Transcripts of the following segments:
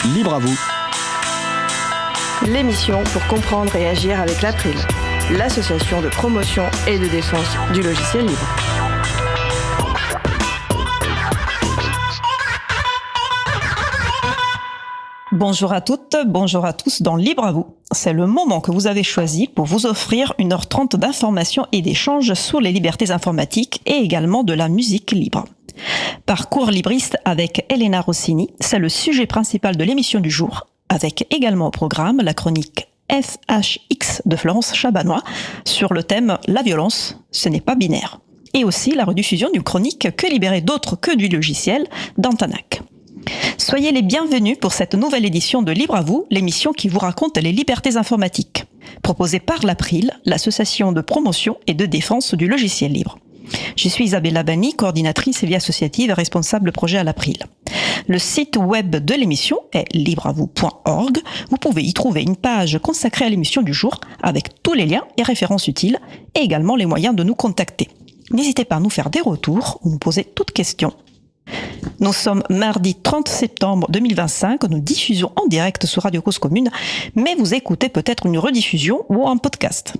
Libre à vous. L'émission pour comprendre et agir avec l'April, l'association de promotion et de défense du logiciel libre. Bonjour à toutes, bonjour à tous dans Libre à vous. C'est le moment que vous avez choisi pour vous offrir 1h30 d'informations et d'échanges sur les libertés informatiques et également de la musique libre. Parcours libriste avec Elena Rossini, c'est le sujet principal de l'émission du jour, avec également au programme la chronique FHX de Florence Chabanois sur le thème « La violence, ce n'est pas binaire » et aussi la rediffusion d'une chronique « Que libérer d'autres que du logiciel » d'Antanac. Soyez les bienvenus pour cette nouvelle édition de Libre à vous, l'émission qui vous raconte les libertés informatiques, proposée par l'April, l'association de promotion et de défense du logiciel libre. Je suis Isabella Bani, coordinatrice et vie associative et responsable projet à l'April. Le site web de l'émission est libreavou.org. Vous pouvez y trouver une page consacrée à l'émission du jour avec tous les liens et références utiles et également les moyens de nous contacter. N'hésitez pas à nous faire des retours ou nous poser toutes questions. Nous sommes mardi 30 septembre 2025, nous diffusons en direct sur Radio Cause Commune, mais vous écoutez peut-être une rediffusion ou un podcast.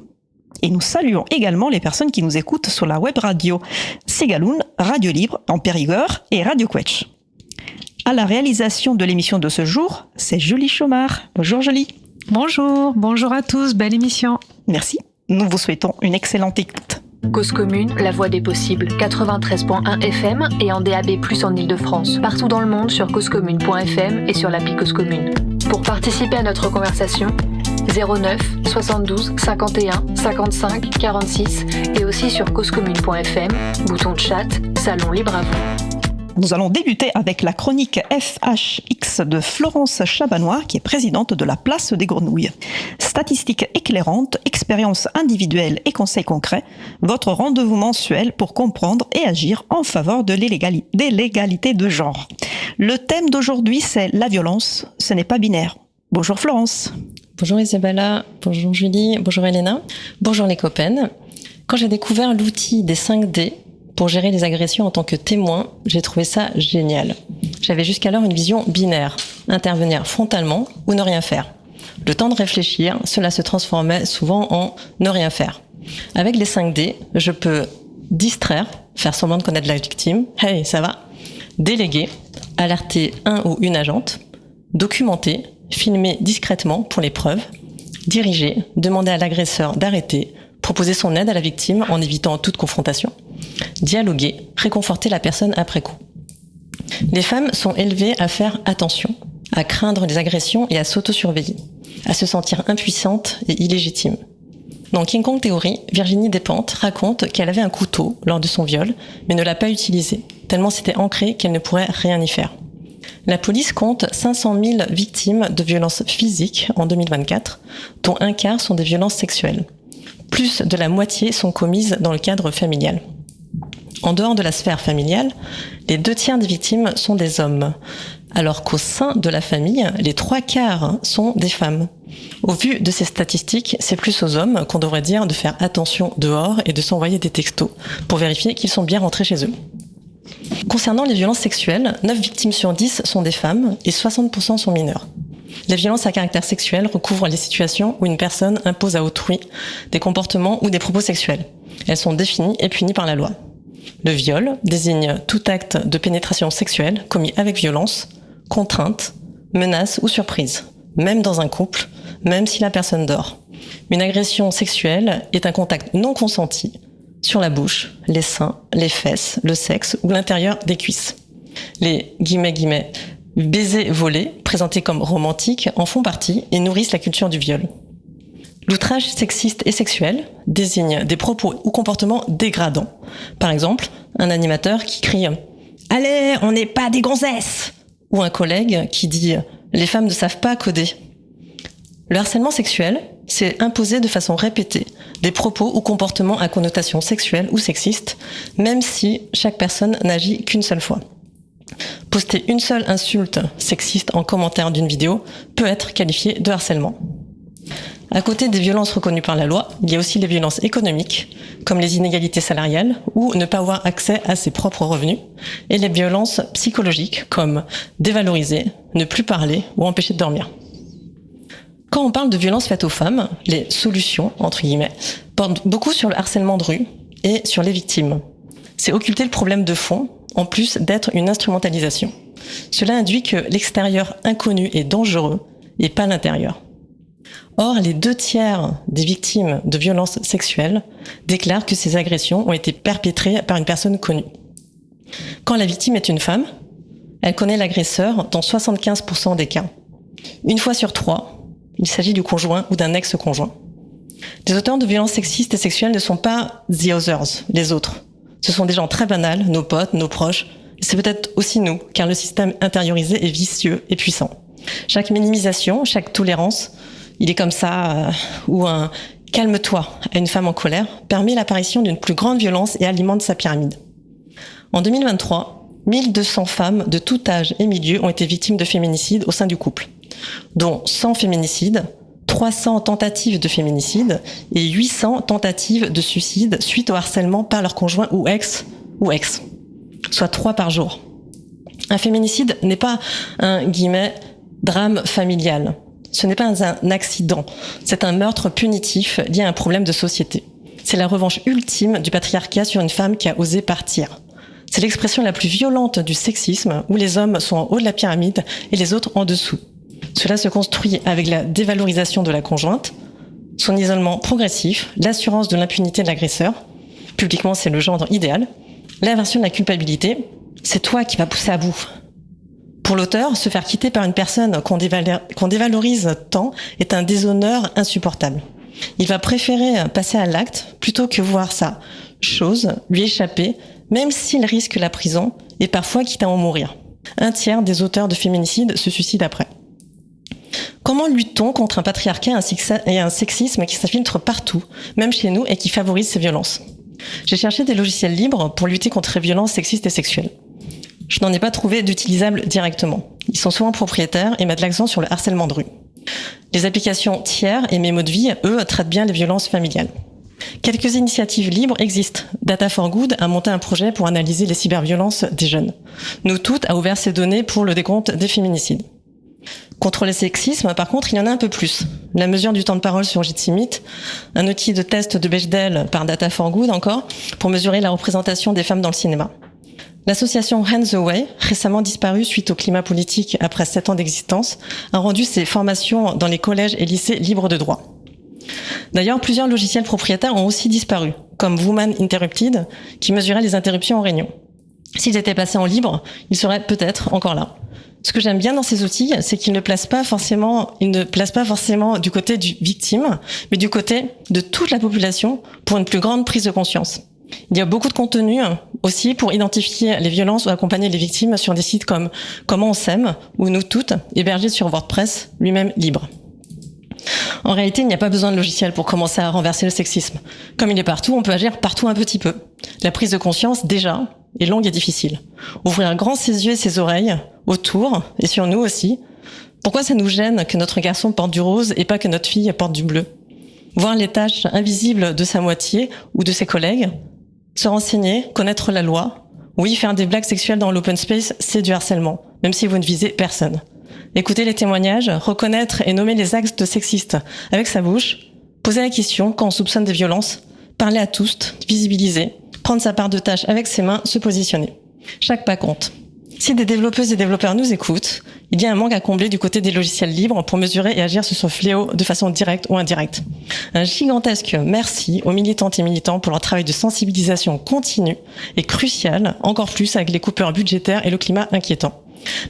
Et nous saluons également les personnes qui nous écoutent sur la web radio Sigaloun, Radio Libre en Périgord et Radio Quetch. À la réalisation de l'émission de ce jour, c'est Julie Chaumard. Bonjour Julie. Bonjour à tous, belle émission. Merci, nous vous souhaitons une excellente écoute. Cause Commune, la voix des possibles, 93.1 FM et en DAB+, en Ile-de-France. Partout dans le monde sur causecommune.fm et sur l'appli Cause Commune. Pour participer à notre conversation, 09 72 51 55 46 et aussi sur causecommune.fm, bouton de chat, salon libre à vous. Nous allons débuter avec la chronique FHX de Florence Chabanois, qui est présidente de la Place des Grenouilles. Statistiques éclairantes, expériences individuelles et conseils concrets, votre rendez-vous mensuel pour comprendre et agir en faveur de l'égalité de genre. Le thème d'aujourd'hui, c'est la violence, ce n'est pas binaire. Bonjour Florence. Bonjour Isabella, bonjour Julie, bonjour Elena, bonjour les copains. Quand j'ai découvert l'outil des 5D, pour gérer les agressions en tant que témoin, j'ai trouvé ça génial. J'avais jusqu'alors une vision binaire, intervenir frontalement ou ne rien faire. Le temps de réfléchir, cela se transformait souvent en ne rien faire. Avec les 5D, je peux distraire, faire semblant de connaître la victime, hey, ça va, déléguer, alerter un ou une agente, documenter, filmer discrètement pour les preuves, diriger, demander à l'agresseur d'arrêter, proposer son aide à la victime en évitant toute confrontation, dialoguer, réconforter la personne après coup. Les femmes sont élevées à faire attention, à craindre les agressions et à s'auto-surveiller, à se sentir impuissantes et illégitimes. Dans King Kong Theory, Virginie Despentes raconte qu'elle avait un couteau lors de son viol, mais ne l'a pas utilisé, tellement c'était ancré qu'elle ne pourrait rien y faire. La police compte 500 000 victimes de violences physiques en 2024, dont un quart sont des violences sexuelles. Plus de la moitié sont commises dans le cadre familial. En dehors de la sphère familiale, les 2/3 des victimes sont des hommes, alors qu'au sein de la famille, les 3/4 sont des femmes. Au vu de ces statistiques, c'est plus aux hommes qu'on devrait dire de faire attention dehors et de s'envoyer des textos pour vérifier qu'ils sont bien rentrés chez eux. Concernant les violences sexuelles, 9 victimes sur 10 sont des femmes et 60% sont mineures. Les violences à caractère sexuel recouvrent les situations où une personne impose à autrui des comportements ou des propos sexuels. Elles sont définies et punies par la loi. Le viol désigne tout acte de pénétration sexuelle commis avec violence, contrainte, menace ou surprise, même dans un couple, même si la personne dort. Une agression sexuelle est un contact non consenti sur la bouche, les seins, les fesses, le sexe ou l'intérieur des cuisses. Les baisers volés, présentés comme romantiques, en font partie et nourrissent la culture du viol. L'outrage sexiste et sexuel désigne des propos ou comportements dégradants. Par exemple, un animateur qui crie « Allez, on n'est pas des gonzesses !» ou un collègue qui dit « Les femmes ne savent pas coder ». Le harcèlement sexuel, c'est imposer de façon répétée des propos ou comportements à connotation sexuelle ou sexiste, même si chaque personne n'agit qu'une seule fois. Poster une seule insulte sexiste en commentaire d'une vidéo peut être qualifié de harcèlement. À côté des violences reconnues par la loi, il y a aussi les violences économiques, comme les inégalités salariales ou ne pas avoir accès à ses propres revenus, et les violences psychologiques, comme dévaloriser, ne plus parler ou empêcher de dormir. Quand on parle de violences faites aux femmes, les solutions, entre guillemets, portent beaucoup sur le harcèlement de rue et sur les victimes. C'est occulter le problème de fond, en plus d'être une instrumentalisation. Cela induit que l'extérieur inconnu est dangereux et pas l'intérieur. Or, les 2/3 des victimes de violences sexuelles déclarent que ces agressions ont été perpétrées par une personne connue. Quand la victime est une femme, elle connaît l'agresseur dans 75% des cas. 1 fois sur 3, il s'agit du conjoint ou d'un ex-conjoint. Les auteurs de violences sexistes et sexuelles ne sont pas the others, les autres. Ce sont des gens très banals, nos potes, nos proches. Et c'est peut-être aussi nous, car le système intériorisé est vicieux et puissant. Chaque minimisation, chaque tolérance, il est comme ça, ou un « calme-toi » à une femme en colère, permet l'apparition d'une plus grande violence et alimente sa pyramide. En 2023, 1200 femmes de tout âge et milieu ont été victimes de féminicide au sein du couple, dont 100 féminicides, 300 tentatives de féminicide et 800 tentatives de suicide suite au harcèlement par leur conjoint ou ex, soit 3 par jour. Un féminicide n'est pas un « drame familial ». Ce n'est pas un accident, c'est un meurtre punitif lié à un problème de société. C'est la revanche ultime du patriarcat sur une femme qui a osé partir. C'est l'expression la plus violente du sexisme, où les hommes sont en haut de la pyramide et les autres en dessous. Cela se construit avec la dévalorisation de la conjointe, son isolement progressif, l'assurance de l'impunité de l'agresseur. Publiquement, c'est le genre idéal. L'inversion de la culpabilité, c'est toi qui vas pousser à bout. Pour l'auteur, se faire quitter par une personne qu'on dévalorise tant est un déshonneur insupportable. Il va préférer passer à l'acte plutôt que voir sa chose lui échapper, même s'il risque la prison et parfois quitte à en mourir. 1/3 des auteurs de féminicide se suicident après. Comment lutte-t-on contre un patriarcat et un sexisme qui s'infiltre partout, même chez nous, et qui favorise ces violences ? J'ai cherché des logiciels libres pour lutter contre les violences sexistes et sexuelles. Je n'en ai pas trouvé d'utilisables directement. Ils sont souvent propriétaires et mettent l'accent sur le harcèlement de rue. Les applications tiers et Mémo de vie, eux, traitent bien les violences familiales. Quelques initiatives libres existent. Data for Good a monté un projet pour analyser les cyberviolences des jeunes. Nous Toutes a ouvert ses données pour le décompte des féminicides. Contre le sexisme, par contre, il y en a un peu plus. La mesure du temps de parole sur Jitsi un outil de test de Bechdel par Data for Good encore, pour mesurer la représentation des femmes dans le cinéma. L'association Hands Away, récemment disparue suite au climat politique après 7 ans d'existence, a rendu ses formations dans les collèges et lycées libres de droit. D'ailleurs, plusieurs logiciels propriétaires ont aussi disparu, comme Woman Interrupted, qui mesurait les interruptions en réunion. S'ils étaient passés en libre, ils seraient peut-être encore là. Ce que j'aime bien dans ces outils, c'est qu'ils ne placent pas forcément du côté du victime, mais du côté de toute la population pour une plus grande prise de conscience. Il y a beaucoup de contenu aussi pour identifier les violences ou accompagner les victimes sur des sites comme Comment on s'aime ou Nous Toutes, hébergés sur WordPress, lui-même libre. En réalité, il n'y a pas besoin de logiciel pour commencer à renverser le sexisme. Comme il est partout, on peut agir partout un petit peu. La prise de conscience, déjà, est longue et difficile. Ouvrir grand ses yeux et ses oreilles, autour, et sur nous aussi. Pourquoi ça nous gêne que notre garçon porte du rose et pas que notre fille porte du bleu ? Voir les tâches invisibles de sa moitié ou de ses collègues, se renseigner, connaître la loi. Oui, faire des blagues sexuelles dans l'open space, c'est du harcèlement, même si vous ne visez personne. Écouter les témoignages, reconnaître et nommer les actes sexistes avec sa bouche, poser la question quand on soupçonne des violences, parler à tous, visibiliser, prendre sa part de tâche avec ses mains, se positionner. Chaque pas compte. Si des développeuses et développeurs nous écoutent, il y a un manque à combler du côté des logiciels libres pour mesurer et agir sur ce fléau de façon directe ou indirecte. Un gigantesque merci aux militantes et militants pour leur travail de sensibilisation continue et crucial, encore plus avec les coupures budgétaires et le climat inquiétant.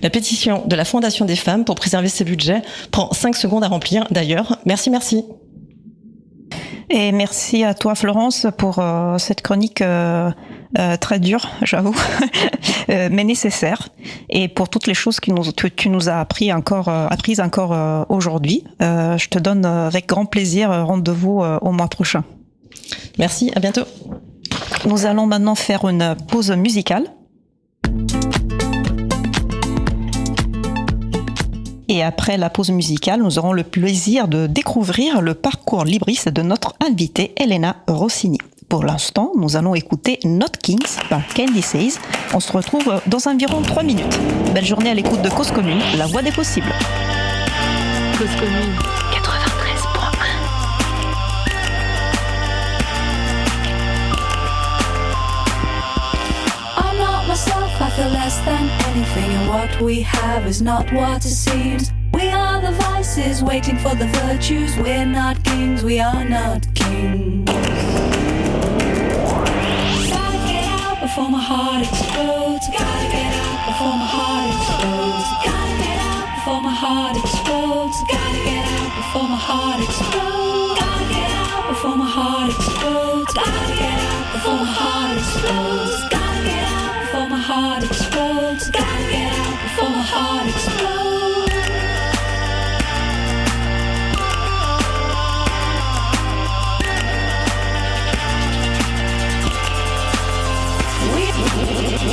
La pétition de la Fondation des femmes pour préserver ces budgets prend 5 secondes à remplir d'ailleurs. Merci. Et merci à toi Florence pour cette chronique très dure, j'avoue, mais nécessaire, et pour toutes les choses que tu nous as apprises encore aujourd'hui. Je te donne avec grand plaisir rendez-vous au mois prochain. Merci, à bientôt. Nous allons maintenant faire une pause musicale. Et après la pause musicale, nous aurons le plaisir de découvrir le parcours libriste de notre invitée Elena Rossini. Pour l'instant, nous allons écouter Not Kings par Candy Says. On se retrouve dans environ 3 minutes. Belle journée à l'écoute de Cause Commune, la voix des possibles. Cause Commune 93.1. I'm not myself, I feel less than anything, and what we have is not what it seems. We are the vices waiting for the virtues. We're not kings, we are not kings. Before my heart explodes, gotta get out before my heart explodes. Gotta get out before my heart explodes. Gotta get out before my heart explodes. Gotta get out before my heart explodes. Gotta get out before my heart explodes. Gotta get out before my heart explodes. Gotta get out before my heart explodes.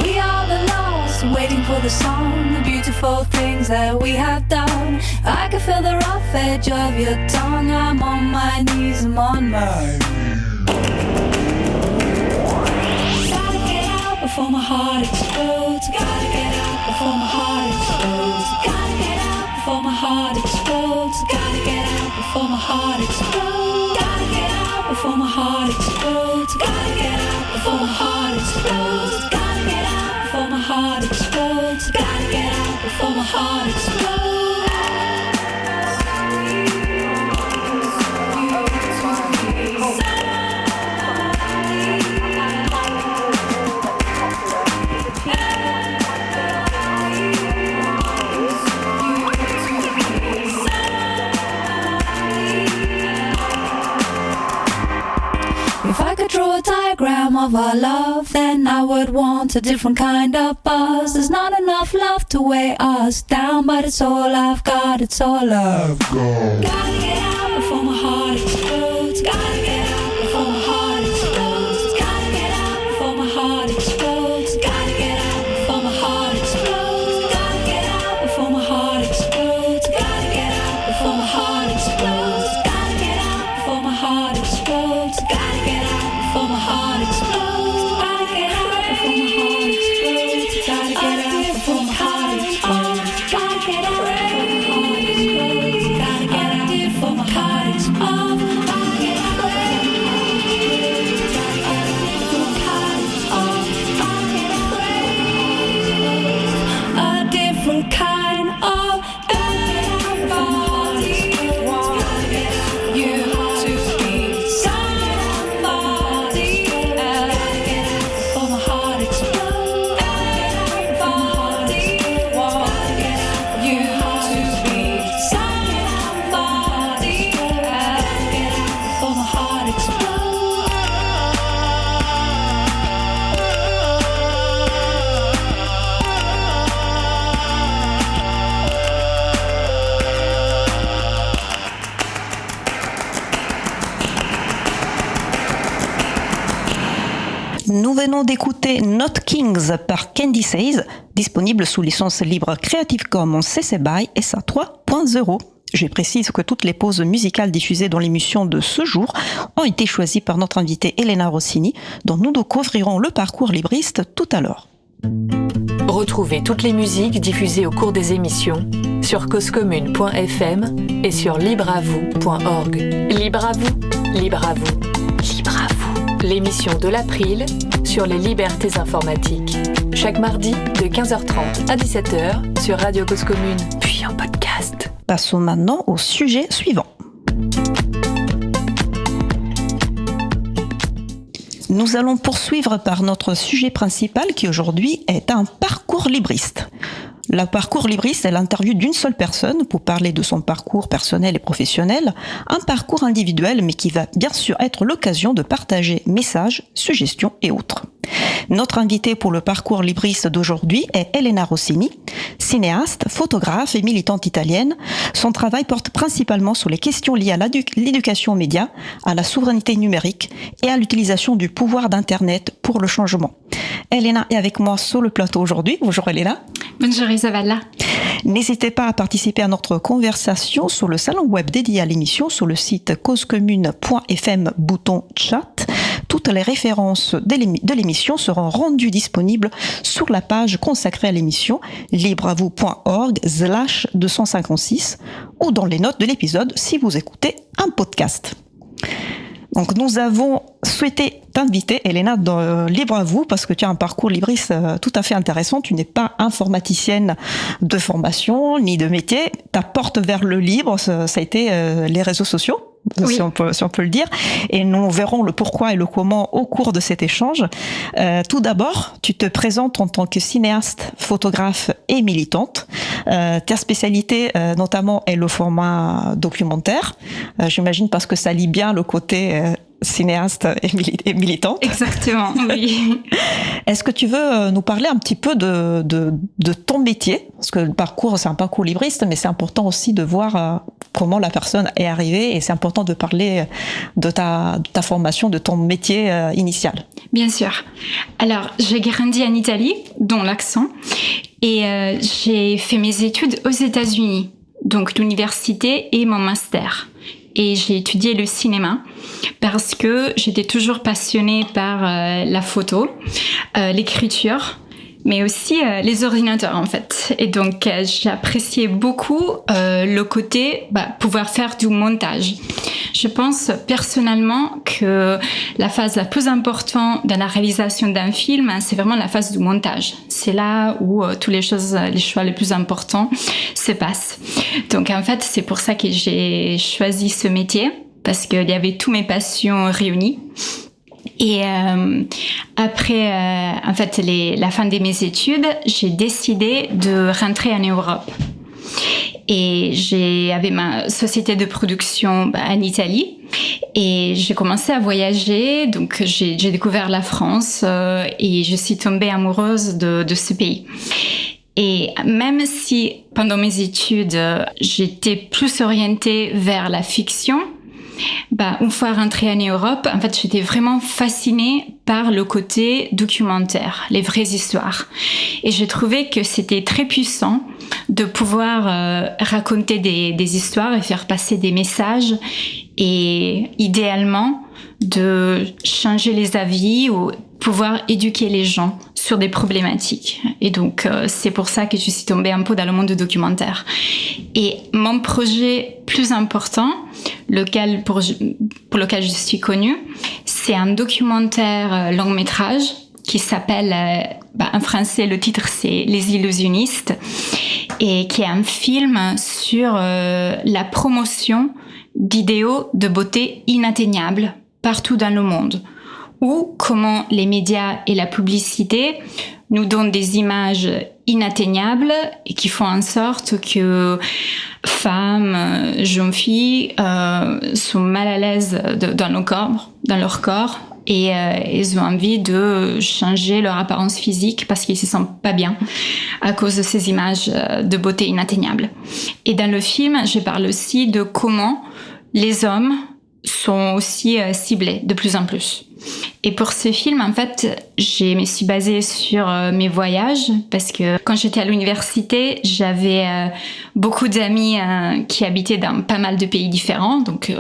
We are the lost, waiting for the song, the beautiful things that we have done. I can feel the rough edge of your tongue. I'm on my knees, I'm on my Gotta get out before my heart explodes. Gotta get out before my heart explodes. Gotta get out before my heart explodes. Gotta get out before my heart explodes. Gotta get out before my heart explodes. Gotta get out before my heart explodes. Gotta get out before my heart explodes. Gotta get out before my heart explodes. If I could draw a diagram of our love, then I would want a different kind of buzz. There's not enough love to weigh us down, but it's all I've got, it's all I've got. Gotta get out before my heart explodes. Gotta get out before my heart explodes. Gotta get out before my heart explodes. Gotta get out before my heart explodes. Gotta get out before my heart explodes. Gotta get out before my heart explodes. Gotta get out before my heart explodes. Gotta get out before my heart explodes. Gotta get out before my heart explodes. Gotta get out before my heart explodes. Gotta get out before my heart explodes. Gotta get out before my heart explodes. A different kind of everybody wants you to be somebody else. Before my heart explodes. Everybody wants you to be somebody else. Before my heart explodes. Nous venons d'écouter Not Kings par Candy Says, disponible sous licence libre Creative Commons CC BY SA 3.0. Je précise que toutes les pauses musicales diffusées dans l'émission de ce jour ont été choisies par notre invitée Elena Rossini, dont nous découvrirons le parcours libriste tout à l'heure. Retrouvez toutes les musiques diffusées au cours des émissions sur causecommune.fm et sur libreavou.org. Libre à vous, libre à vous, libre à vous. L'émission de l'April sur les libertés informatiques. Chaque mardi de 15h30 à 17h sur Radio Cause Commune, puis en podcast. Passons maintenant au sujet suivant. Nous allons poursuivre par notre sujet principal qui aujourd'hui est un parcours libriste. Le parcours libriste est l'interview d'une seule personne pour parler de son parcours personnel et professionnel, un parcours individuel mais qui va bien sûr être l'occasion de partager messages, suggestions et autres. Notre invitée pour le parcours libriste d'aujourd'hui est Elena Rossini, cinéaste, photographe et militante italienne. Son travail porte principalement sur les questions liées à l'éducation aux médias, à la souveraineté numérique et à l'utilisation du pouvoir d'Internet pour le changement. Elena est avec moi sur le plateau aujourd'hui. Bonjour Elena. Bonjour Isabella. N'hésitez pas à participer à notre conversation sur le salon web dédié à l'émission sur le site causecommune.fm bouton chat. Toutes les références de l'émission seront rendues disponibles sur la page consacrée à l'émission libreavou.org/256 ou dans les notes de l'épisode si vous écoutez un podcast. Donc nous avons souhaité t'inviter, Elena, dans Libre à vous, parce que tu as un parcours libriste tout à fait intéressant. Tu n'es pas informaticienne de formation ni de métier. Ta porte vers le libre, ça a été les réseaux sociaux. Oui. Si on peut le dire, et nous verrons le pourquoi et le comment au cours de cet échange. Tout d'abord, tu te présentes en tant que cinéaste, photographe et militante. Ta spécialité notamment est le format documentaire. J'imagine parce que ça lie bien le côté cinéaste et militante. Exactement, oui. Est-ce que tu veux nous parler un petit peu de ton métier? Parce que le parcours, c'est un parcours libriste, mais c'est important aussi de voir comment la personne est arrivée, et c'est important de parler de ta formation, de ton métier initial. Bien sûr. Alors, j'ai grandi en Italie, dont l'accent, et j'ai fait mes études aux États-Unis, donc l'université et mon master. Et j'ai étudié le cinéma parce que j'étais toujours passionnée par la photo, l'écriture, mais aussi les ordinateurs en fait. Et donc j'appréciais beaucoup le côté pouvoir faire du montage. Je pense personnellement que la phase la plus importante dans la réalisation d'un film, c'est vraiment la phase du montage. C'est là où tous les choix les plus importants se passent. Donc en fait, c'est pour ça que j'ai choisi ce métier, parce qu'il y avait toutes mes passions réunies. Et après en fait la fin de mes études, j'ai décidé de rentrer en Europe. Et j'avais ma société de production en Italie, et j'ai commencé à voyager. Donc j'ai découvert la France et je suis tombée amoureuse de ce pays. Et même si pendant mes études j'étais plus orientée vers la fiction, une fois rentrée en Europe, en fait, j'étais vraiment fascinée par le côté documentaire, les vraies histoires. Et j'ai trouvé que c'était très puissant de pouvoir raconter des histoires et faire passer des messages, et idéalement de changer les avis ou pouvoir éduquer les gens sur des problématiques. Et donc, c'est pour ça que je suis tombée un peu dans le monde du documentaire. Et mon projet plus important, pour lequel je suis connue, c'est un documentaire long métrage qui s'appelle, en français, le titre c'est Les Illusionnistes, et qui est un film sur la promotion d'idéaux de beauté inatteignables partout dans le monde, ou comment les médias et la publicité nous donnent des images inatteignables et qui font en sorte que femmes, jeunes filles sont mal à l'aise dans leur corps, et ils ont envie de changer leur apparence physique parce qu'ils se sentent pas bien à cause de ces images de beauté inatteignables. Et dans le film, je parle aussi de comment les hommes sont aussi ciblés de plus en plus. Et pour ce film, en fait, je me suis basée sur mes voyages, parce que quand j'étais à l'université, j'avais beaucoup d'amis qui habitaient dans pas mal de pays différents. Donc,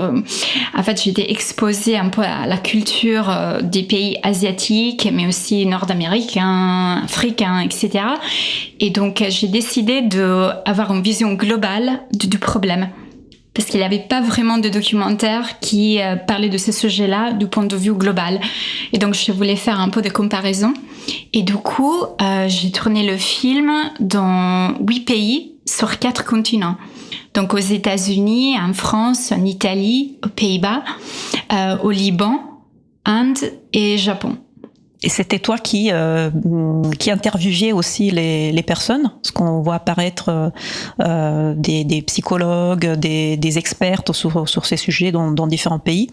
en fait, j'étais exposée un peu à la culture des pays asiatiques, mais aussi nord-américains, africains, etc. Et donc, j'ai décidé d'avoir une vision globale du problème, parce qu'il n'y avait pas vraiment de documentaire qui parlait de ces sujets-là du point de vue global. Et donc, je voulais faire un peu de comparaison. Et du coup, j'ai tourné le film dans 8 pays sur 4 continents. Donc, aux États-Unis, en France, en Italie, aux Pays-Bas, au Liban, Inde et Japon. Et c'était toi qui interviewais aussi les personnes, parce qu'on voit apparaître des psychologues, des expertes sur ces sujets dans différents pays.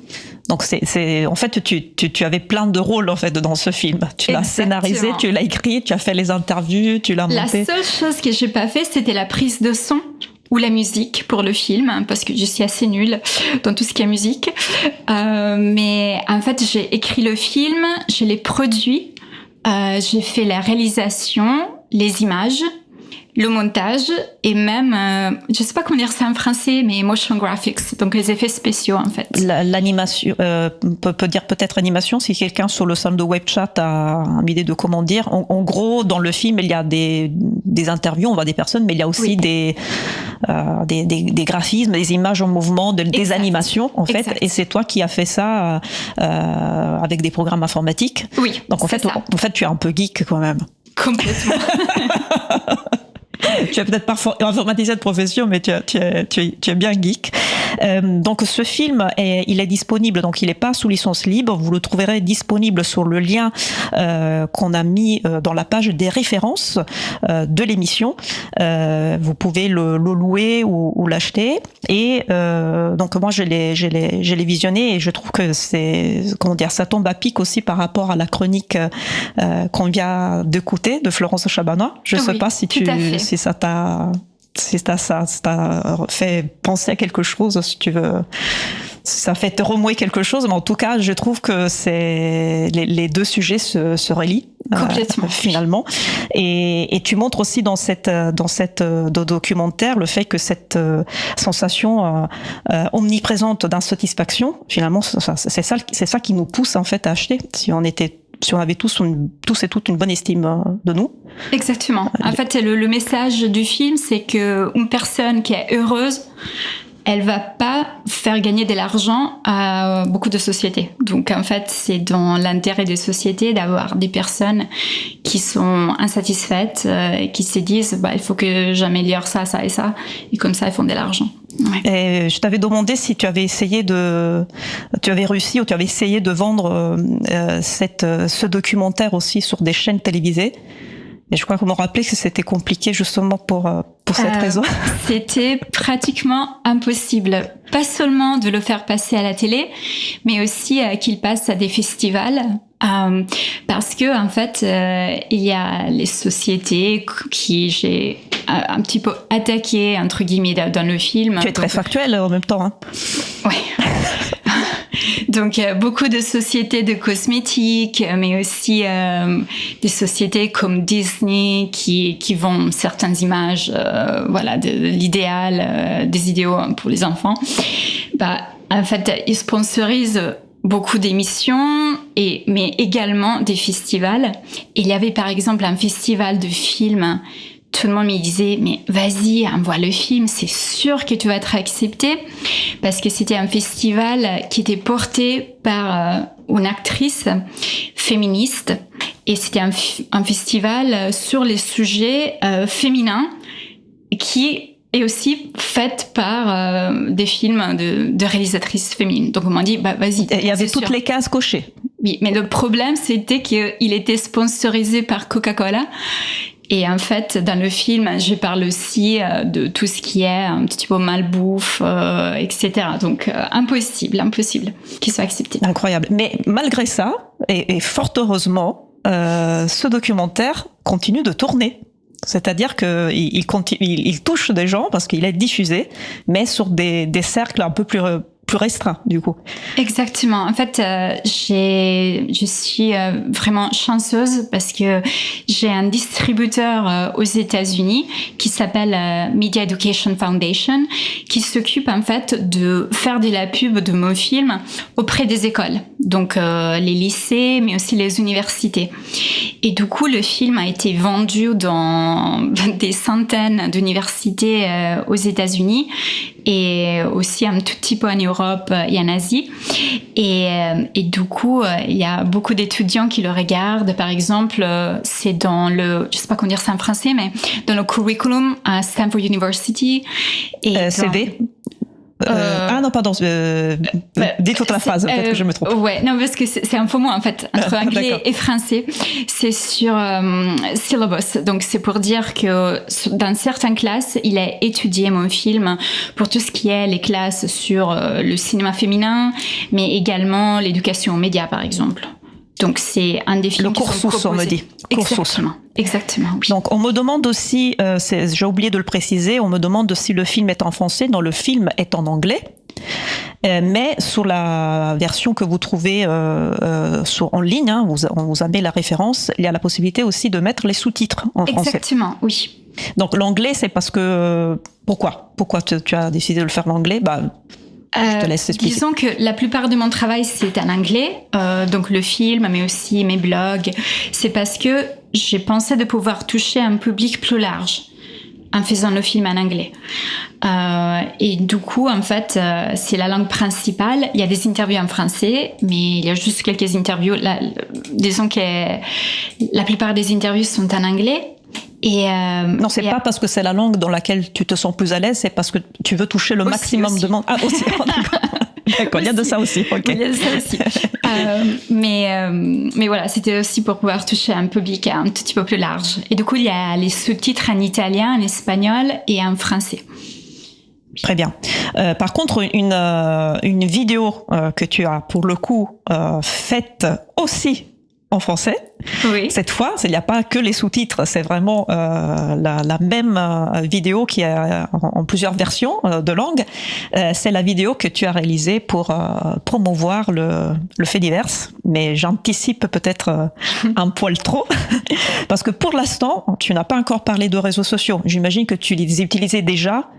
Donc c'est en fait tu avais plein de rôles en fait dans ce film. Tu l'as scénarisé, tu l'as écrit, tu as fait les interviews, tu l'as monté. La seule chose que j'ai pas fait, c'était la prise de son ou la musique pour le film, parce que je suis assez nulle dans tout ce qui est musique. Mais en fait, j'ai écrit le film, je l'ai produit, j'ai fait la réalisation, les images, le montage et même, je sais pas comment dire ça en français, mais motion graphics, donc les effets spéciaux en fait. L'animation, peut dire peut-être animation, si quelqu'un sur le salon de web chat a une idée de comment dire. En gros, dans le film, il y a des interviews, on voit des personnes, mais il y a aussi des graphismes, des images en mouvement, des animations en fait. Exact. Et c'est toi qui as fait ça avec des programmes informatiques. Oui. Donc en fait, tu es un peu geek quand même. Complètement. Tu es peut-être pas informaticien de profession, mais tu es bien geek. Donc ce film, il est disponible, donc il n'est pas sous licence libre. Vous le trouverez disponible sur le lien qu'on a mis dans la page des références de l'émission. Vous pouvez le louer ou l'acheter. Et donc moi je l'ai visionné et je trouve que ça tombe à pic aussi par rapport à la chronique qu'on vient d'écouter de Florence Chabanois. Je sais pas si ça t'a fait penser à quelque chose, si tu veux. Ça fait te remuer quelque chose, mais en tout cas, je trouve que les deux sujets se relient complètement finalement. Et tu montres aussi dans cette documentaire le fait que cette sensation omniprésente d'insatisfaction, finalement, c'est ça qui nous pousse en fait à acheter. Si on avait tous et toutes une bonne estime de nous. Exactement. En fait, le message du film, c'est que une personne qui est heureuse, elle va pas faire gagner de l'argent à beaucoup de sociétés. Donc, en fait, c'est dans l'intérêt des sociétés d'avoir des personnes qui sont insatisfaites, qui se disent, il faut que j'améliore ça, ça et ça. Et comme ça, ils font de l'argent. Ouais. Et je t'avais demandé si tu avais réussi ou tu avais essayé de vendre ce documentaire aussi sur des chaînes télévisées. Et je crois qu'on m'a rappelé que c'était compliqué justement pour cette raison. C'était pratiquement impossible. Pas seulement de le faire passer à la télé, mais aussi qu'il passe à des festivals. Parce que en fait, il y a les sociétés qui j'ai un petit peu attaqué entre guillemets dans le film. Tu es très factuel en même temps. Hein. Oui. Donc, beaucoup de sociétés de cosmétiques, mais aussi des sociétés comme Disney qui vendent certaines images, de l'idéal, des idéaux pour les enfants. En fait, ils sponsorisent beaucoup d'émissions, mais également des festivals. Il y avait par exemple un festival de films. Tout le monde me disait, mais vas-y, envoie le film, c'est sûr que tu vas être accepté. Parce que c'était un festival qui était porté par une actrice féministe. Et c'était un festival sur les sujets féminins qui est aussi fait par des films de réalisatrices féminines. Donc on m'a dit, vas-y. Il y avait toutes les cases cochées. Oui, mais le problème, c'était qu'il était sponsorisé par Coca-Cola. Et en fait, dans le film, je parle aussi de tout ce qui est un petit peu malbouffe, etc. Donc, impossible qu'il soit accepté. Incroyable. Mais malgré ça, et fort heureusement, ce documentaire continue de tourner. C'est-à-dire qu'il touche des gens parce qu'il est diffusé, mais sur des cercles un peu plus restreint du coup. Exactement. En fait, je suis vraiment chanceuse parce que j'ai un distributeur aux États-Unis qui s'appelle Media Education Foundation qui s'occupe en fait de faire de la pub de mon film auprès des écoles. Donc les lycées mais aussi les universités. Et du coup, le film a été vendu dans des centaines d'universités aux États-Unis et aussi un tout petit peu en Europe et en Asie. Et du coup, il y a beaucoup d'étudiants qui le regardent. Par exemple, c'est dans je sais pas comment dire ça en français, mais dans le curriculum à Stanford University. Et CV. Non, pardon. Dis toute la phrase, peut-être que je me trompe. Ouais, non, parce que c'est un faux mot en fait entre anglais et français. C'est sur syllabus. Donc c'est pour dire que dans certaines classes, il a étudié mon film pour tout ce qui est les classes sur le cinéma féminin, mais également l'éducation aux médias, par exemple. Donc c'est un des films le cursus, on me dit. Exactement. Oui. Donc on me demande aussi, j'ai oublié de le préciser, on me demande si le film est en français. Non, le film est en anglais. Mais sur la version que vous trouvez en ligne, on vous a mis la référence, il y a la possibilité aussi de mettre les sous-titres en français. Exactement, oui. Donc l'anglais, c'est parce que... Pourquoi tu as décidé de le faire en anglais? Je te laisse expliquer. Disons que la plupart de mon travail, c'est en anglais. Donc le film, mais aussi mes blogs. C'est parce que j'ai pensé de pouvoir toucher un public plus large en faisant le film en anglais. Et du coup, en fait, c'est la langue principale. Il y a des interviews en français, mais il y a juste quelques interviews. Disons que la plupart des interviews sont en anglais. Non, c'est pas parce que c'est la langue dans laquelle tu te sens plus à l'aise, c'est parce que tu veux toucher le maximum de monde. Ah, aussi, d'accord, il y a de ça aussi. Okay. Oui, il y a de ça aussi. Mais voilà, c'était aussi pour pouvoir toucher un public un tout petit peu plus large. Et du coup, il y a les sous-titres en italien, en espagnol et en français. Très bien. Par contre, une vidéo que tu as pour le coup faite aussi en français. Oui. Cette fois, il n'y a pas que les sous-titres, c'est vraiment la même vidéo qui est en plusieurs versions de langue. C'est la vidéo que tu as réalisée pour promouvoir le fait divers, mais j'anticipe peut-être un poil trop, parce que pour l'instant, tu n'as pas encore parlé de réseaux sociaux. J'imagine que tu les utilisais déjà.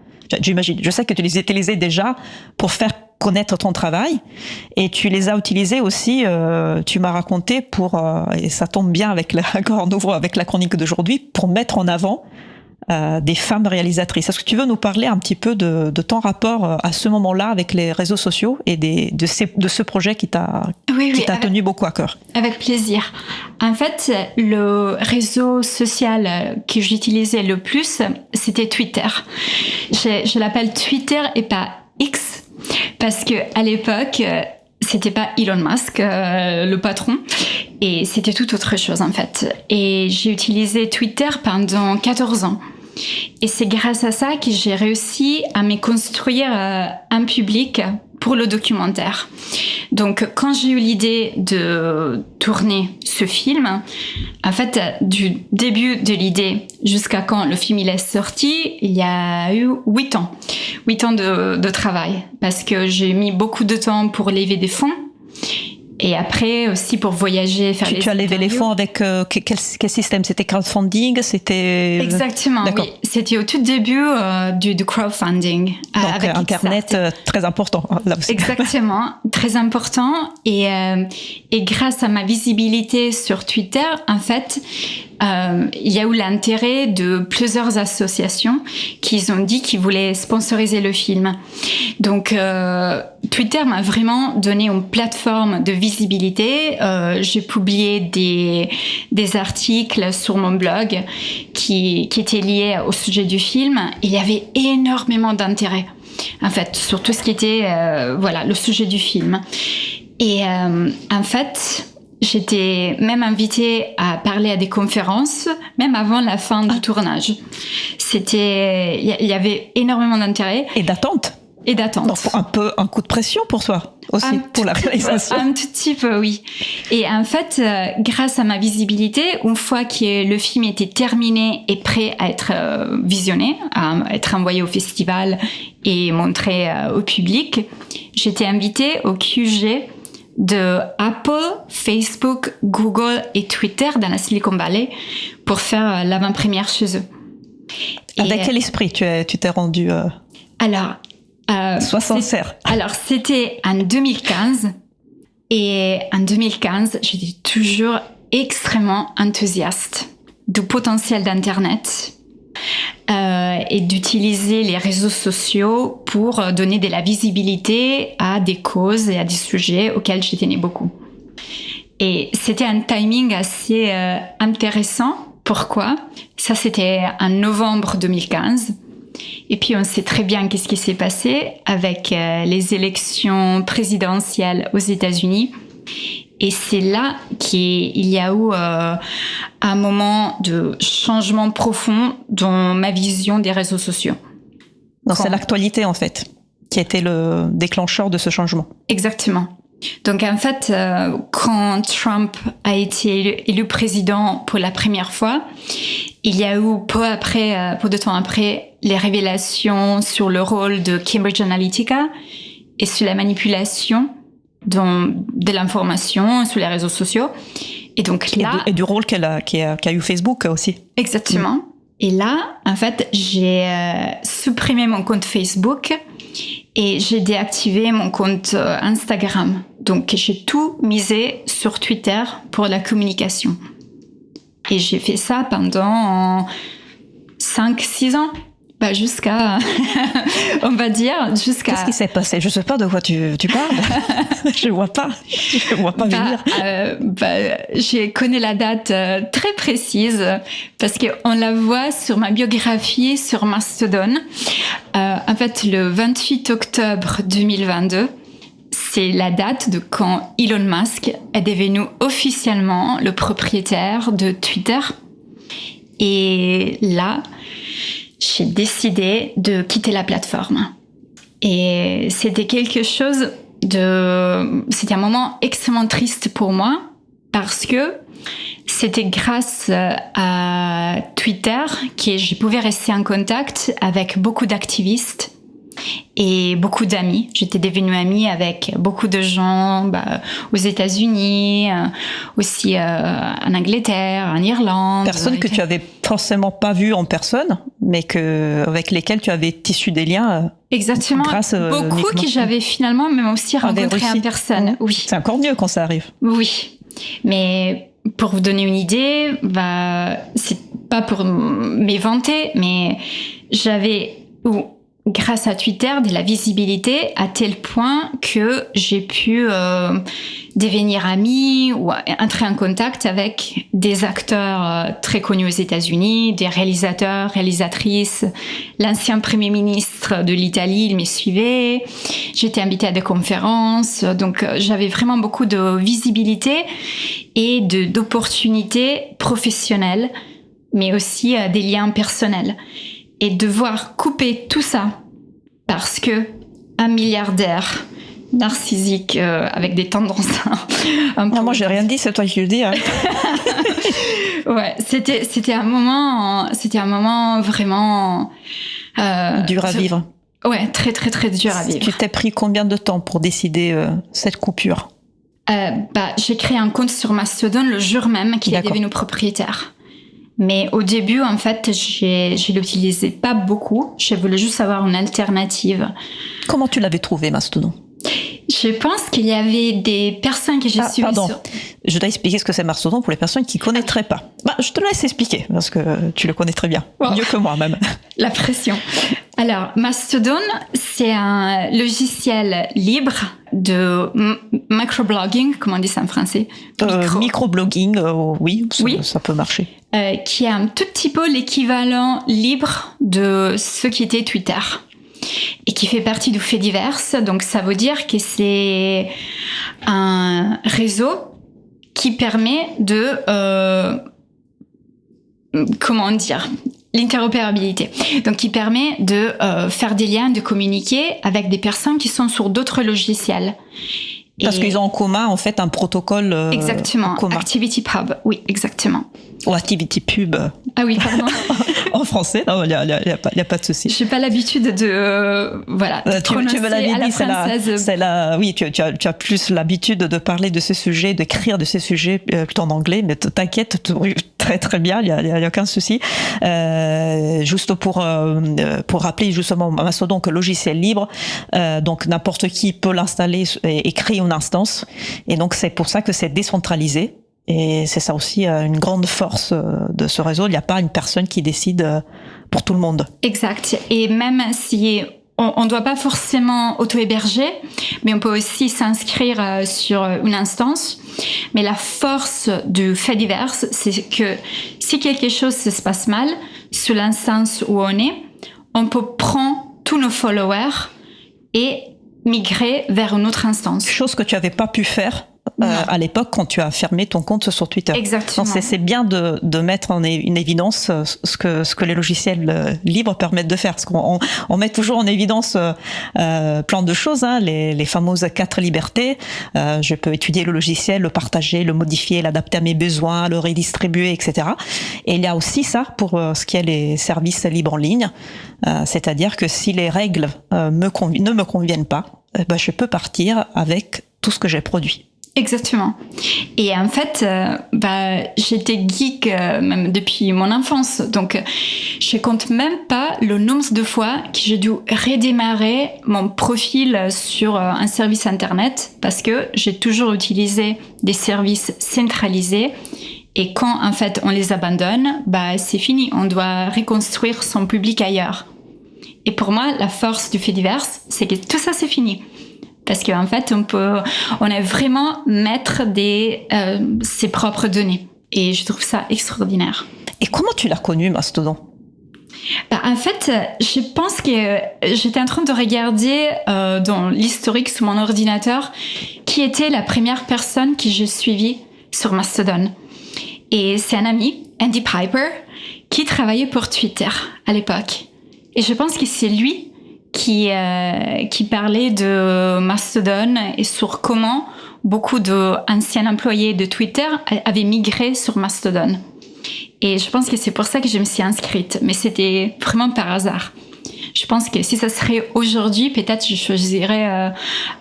Je sais que tu les utilisais déjà pour faire connaître ton travail, et tu les as utilisés aussi, tu m'as raconté, et ça tombe bien avec l'accord nouveau, avec la chronique d'aujourd'hui, pour mettre en avant des femmes réalisatrices. Est-ce que tu veux nous parler un petit peu de ton rapport à ce moment-là avec les réseaux sociaux et de ce projet qui t'a tenu beaucoup à cœur? Avec plaisir. En fait, le réseau social que j'utilisais le plus, c'était Twitter. Je l'appelle Twitter et pas X, parce que à l'époque, c'était pas Elon Musk, le patron, et c'était tout autre chose en fait. Et j'ai utilisé Twitter pendant 14 ans. Et c'est grâce à ça que j'ai réussi à me construire un public pour le documentaire. Donc, quand j'ai eu l'idée de tourner ce film, en fait, du début de l'idée jusqu'à quand le film il est sorti, il y a eu 8 ans. 8 ans de travail. Parce que j'ai mis beaucoup de temps pour lever des fonds. Et après aussi pour voyager, faire tu as levé les fonds avec quel système? C'était crowdfunding? C'était... Exactement, oui. C'était au tout début du crowdfunding. Donc avec Internet, très important. Là aussi. Exactement, très important. Et grâce à ma visibilité sur Twitter, en fait, il y a eu l'intérêt de plusieurs associations qui ont dit qu'ils voulaient sponsoriser le film. Donc, Twitter m'a vraiment donné une plateforme de visibilité. J'ai publié des articles sur mon blog qui étaient liés au sujet du film. Il y avait énormément d'intérêt, en fait, sur tout ce qui était le sujet du film. Et en fait, j'étais même invitée à parler à des conférences, même avant la fin du tournage. Il y avait énormément d'intérêt. Et d'attente. Donc, un coup de pression pour toi aussi, pour la réalisation. Un tout petit peu, oui. Et en fait, grâce à ma visibilité, une fois que le film était terminé et prêt à être visionné, à être envoyé au festival et montré au public, j'étais invitée au QG de Apple, Facebook, Google et Twitter dans la Silicon Valley pour faire l'avant-première chez eux. Avec quel esprit tu t'es rendue sois sincère. Alors, c'était en 2015. Et en 2015, j'étais toujours extrêmement enthousiaste du potentiel d'Internet et d'utiliser les réseaux sociaux pour donner de la visibilité à des causes et à des sujets auxquels je tenais beaucoup. Et c'était un timing assez intéressant. Pourquoi? Ça, c'était en novembre 2015. Et puis, on sait très bien qu'est-ce qui s'est passé avec les élections présidentielles aux États-Unis. Et c'est là qu'il y a eu un moment de changement profond dans ma vision des réseaux sociaux. Donc, c'est l'actualité, en fait, qui a été le déclencheur de ce changement. Exactement. Donc, en fait, quand Trump a été élu président pour la première fois, il y a eu peu de temps après, les révélations sur le rôle de Cambridge Analytica et sur la manipulation de l'information sur les réseaux sociaux. Et donc là... Et du rôle qu'a eu Facebook aussi. Exactement. Et là, en fait, j'ai supprimé mon compte Facebook et j'ai déactivé mon compte Instagram. Donc, j'ai tout misé sur Twitter pour la communication. Et j'ai fait ça pendant 5-6 ans. Bah, jusqu'à, on va dire, jusqu'à... Qu'est-ce qui s'est passé? Je sais pas de quoi tu parles. Je vois pas venir. Je connais la date très précise parce qu'on la voit sur ma biographie sur Mastodon. En fait, le 28 octobre 2022, c'est la date de quand Elon Musk est devenu officiellement le propriétaire de Twitter. Et là, j'ai décidé de quitter la plateforme. Et c'était c'était un moment extrêmement triste pour moi parce que c'était grâce à Twitter que je pouvais rester en contact avec beaucoup d'activistes et beaucoup d'amis. J'étais devenue amie avec beaucoup de gens aux États-Unis, aussi en Angleterre, en Irlande. Personnes que tu avais forcément pas vues en personne, mais avec lesquelles tu avais tissu des liens. Exactement. Beaucoup que j'avais finalement même aussi rencontrés en personne. Oui. C'est encore mieux quand ça arrive. Oui, mais pour vous donner une idée, c'est pas pour m'évanter, mais grâce à Twitter, de la visibilité à tel point que j'ai pu devenir amie ou entrer en contact avec des acteurs très connus aux États-Unis, des réalisateurs, réalisatrices. L'ancien Premier ministre de l'Italie, il me suivait. J'étais invitée à des conférences. Donc, j'avais vraiment beaucoup de visibilité et d'opportunités professionnelles, mais aussi des liens personnels. Et devoir couper tout ça parce que un milliardaire narcissique avec des tendances moi j'ai rien dit, c'est toi qui le dis. Hein. Ouais, c'était un moment vraiment dur à vivre. Ouais, très très très dur à vivre. Tu t'es pris combien de temps pour décider cette coupure? J'ai créé un compte sur Mastodon le jour même qu'il est devenu propriétaire. Mais au début, en fait, je l'utilisais pas beaucoup. Je voulais juste avoir une alternative. Comment tu l'avais trouvé, Mastodon? Je pense qu'il y avait des personnes que j'ai suivies. Pardon, je dois expliquer ce que c'est Mastodon pour les personnes qui connaîtraient pas. Je te laisse expliquer parce que tu le connais très bien, mieux que moi même. La pression. Alors, Mastodon, c'est un logiciel libre de microblogging, comment on dit ça en français? Microblogging, oui, ça peut marcher. Qui est un tout petit peu l'équivalent libre de ce qui était Twitter. Et qui fait partie du fait divers. Donc, ça veut dire que c'est un réseau qui permet de... l'interopérabilité. Donc, qui permet de faire des liens, de communiquer avec des personnes qui sont sur d'autres logiciels. Parce qu'ils ont en commun, en fait, un protocole exactement. commun. ActivityPub, oui, exactement. Ou ActivityPub. Ah oui, pardon. En français, non, il y a pas de souci. J'ai pas l'habitude de tu me l'avais dit, oui, tu as plus l'habitude de parler de ces sujets, d'écrire de ces sujets plutôt en anglais, mais t'inquiète, très très bien, il y a aucun souci. Juste pour rappeler justement Mastodon que logiciel libre, donc n'importe qui peut l'installer et créer une instance, et donc c'est pour ça que c'est décentralisé. Et c'est ça aussi une grande force de ce réseau. Il n'y a pas une personne qui décide pour tout le monde. Exact. Et même si on ne doit pas forcément auto-héberger, mais on peut aussi s'inscrire sur une instance. Mais la force du fait divers, c'est que si quelque chose se passe mal sur l'instance où on peut prendre tous nos followers et migrer vers une autre instance. Chose que tu n'avais pas pu faire à l'époque quand tu as fermé ton compte sur Twitter. Exactement. Donc c'est bien de mettre en évidence ce que les logiciels libres permettent de faire, parce qu'on met toujours en évidence plein de choses, hein, les fameuses 4 libertés. Je peux étudier le logiciel, le partager, le modifier, l'adapter à mes besoins, le redistribuer, etc. Et il y a aussi ça pour ce qui est les services libres en ligne, c'est-à-dire que si les règles ne me conviennent pas, je peux partir avec tout ce que j'ai produit. Exactement. Et en fait, j'étais geek même depuis mon enfance. Donc, je compte même pas le nombre de fois que j'ai dû redémarrer mon profil sur un service internet parce que j'ai toujours utilisé des services centralisés. Et quand, en fait, on les abandonne, c'est fini. On doit reconstruire son public ailleurs. Et pour moi, la force du fait divers, c'est que tout ça, c'est fini. Parce qu'en fait, on est vraiment maître ses propres données. Et je trouve ça extraordinaire. Et comment tu l'as connu, Mastodon? En fait, je pense que j'étais en train de regarder dans l'historique sur mon ordinateur qui était la première personne que j'ai suivie sur Mastodon. Et c'est un ami, Andy Piper, qui travaillait pour Twitter à l'époque. Et je pense que c'est lui qui parlait de Mastodon et sur comment beaucoup d'anciens employés de Twitter avaient migré sur Mastodon. Et je pense que c'est pour ça que je me suis inscrite. Mais c'était vraiment par hasard. Je pense que si ça serait aujourd'hui, peut-être je choisirais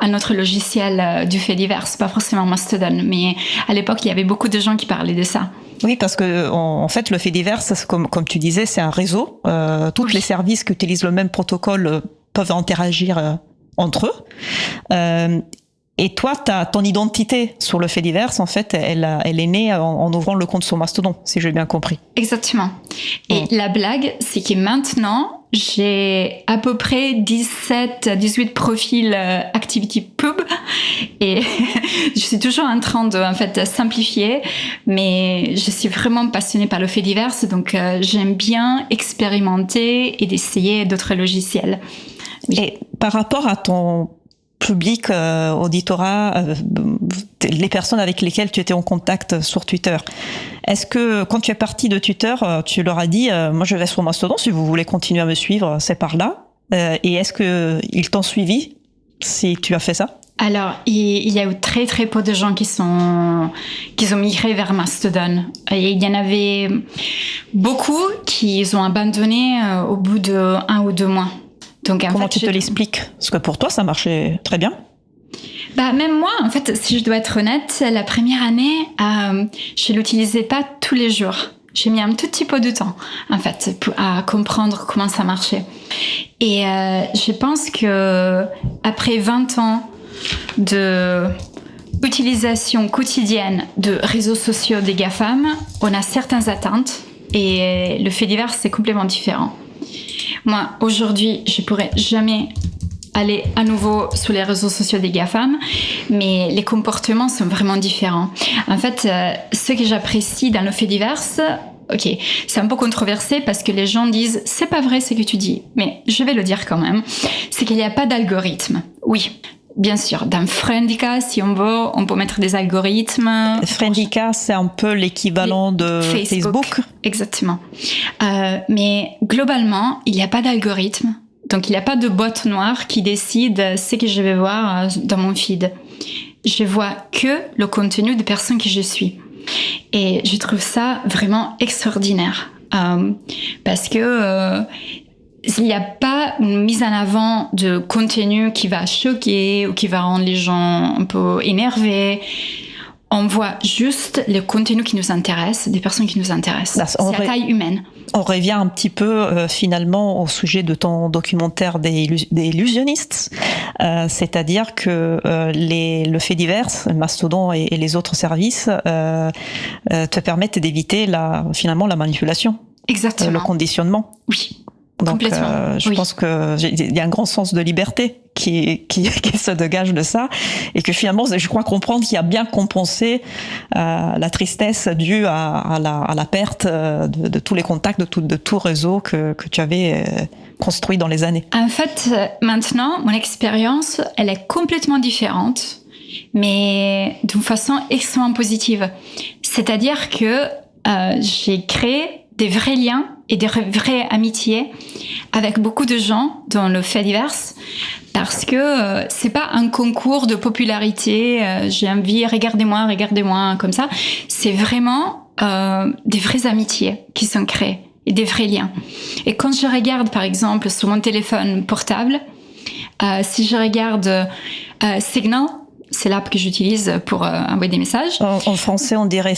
un autre logiciel du fait divers, pas forcément Mastodon. Mais à l'époque, il y avait beaucoup de gens qui parlaient de ça. Oui, parce que en fait, le fait divers, comme tu disais, c'est un réseau. Tous les services qui utilisent le même protocole peuvent interagir entre eux. Et toi, ton identité sur le fait divers, en fait, elle est née en ouvrant le compte sur Mastodon, si j'ai bien compris. Exactement. Et la blague, c'est que maintenant, j'ai à peu près 18 profils Activity Pub et je suis toujours en train de simplifier, mais je suis vraiment passionnée par le fait divers, donc j'aime bien expérimenter et d'essayer d'autres logiciels. Et par rapport à ton public, auditorat, les personnes avec lesquelles tu étais en contact sur Twitter. Est-ce que quand tu es parti de Twitter, tu leur as dit moi je vais sur Mastodon, si vous voulez continuer à me suivre, c'est par là. Et est-ce que ils t'ont suivi si tu as fait ça? Alors, il y a eu très très peu de gens qui ont migré vers Mastodon. Et il y en avait beaucoup qui ont abandonné au bout de 1 ou 2 mois. Donc, comment tu te l'expliques? Parce que pour toi, ça marchait très bien. Même moi, en fait, si je dois être honnête, la première année, je l'utilisais pas tous les jours. J'ai mis un tout petit peu de temps, en fait, à comprendre comment ça marchait. Et je pense que après 20 ans de utilisation quotidienne de réseaux sociaux des GAFAM, on a certaines attentes et le fait divers, c'est complètement différent. Moi, aujourd'hui, je pourrais jamais aller à nouveau sur les réseaux sociaux des GAFAM, mais les comportements sont vraiment différents. En fait, ce que j'apprécie dans le fait divers, ok, c'est un peu controversé parce que les gens disent « c'est pas vrai ce que tu dis », mais je vais le dire quand même, c'est qu'il n'y a pas d'algorithme. Oui, bien sûr, dans Friendica, si on veut, on peut mettre des algorithmes. Friendica, c'est un peu l'équivalent de Facebook. Exactement. Mais globalement, il n'y a pas d'algorithme. Donc, il n'y a pas de boîte noire qui décide ce que je vais voir dans mon feed. Je vois que le contenu des personnes que je suis. Et je trouve ça vraiment extraordinaire. Parce que il n'y a pas une mise en avant de contenu qui va choquer ou qui va rendre les gens un peu énervés. On voit juste le contenu qui nous intéresse, des personnes qui nous intéressent. C'est à taille humaine. On revient un petit peu finalement au sujet de ton documentaire des illusionnistes, c'est-à-dire que le fait divers, Mastodon et les autres services te permettent d'éviter finalement la manipulation, exactement, le conditionnement. Oui. Donc, je pense qu'il y a un grand sens de liberté qui se dégage de ça, et que finalement, je crois comprendre qu'il y a bien compensé la tristesse due à la perte de tous les contacts, de tout réseau que tu avais construit dans les années. En fait, maintenant, mon expérience, elle est complètement différente, mais d'une façon extrêmement positive. C'est-à-dire que j'ai créé des vrais liens et des vraies amitiés avec beaucoup de gens dans le fait divers, parce que c'est pas un concours de popularité, j'ai envie, regardez-moi, comme ça. C'est vraiment des vraies amitiés qui sont créées et des vrais liens. Et quand je regarde, par exemple, sur mon téléphone portable, si je regarde Signal, c'est l'app que j'utilise pour envoyer des messages. En français, on dirait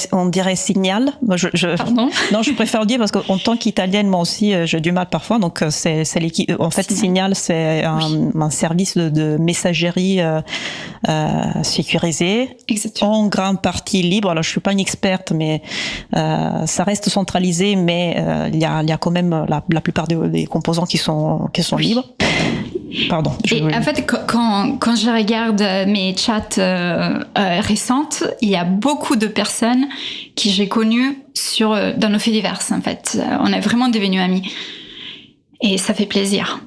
Signal. Moi, Pardon? Non, je préfère dire parce qu'en tant qu'italienne, moi aussi, j'ai du mal parfois. Donc, c'est en fait, Signal, c'est un service de messagerie sécurisé. Exactement. En grande partie libre. Alors, je suis pas une experte, mais ça reste centralisé, mais il y a quand même la plupart des composants qui sont libres. Pardon. En fait, quand je regarde mes chats récentes, il y a beaucoup de personnes que j'ai connues dans nos faits divers. En fait, on est vraiment devenus amis, et ça fait plaisir.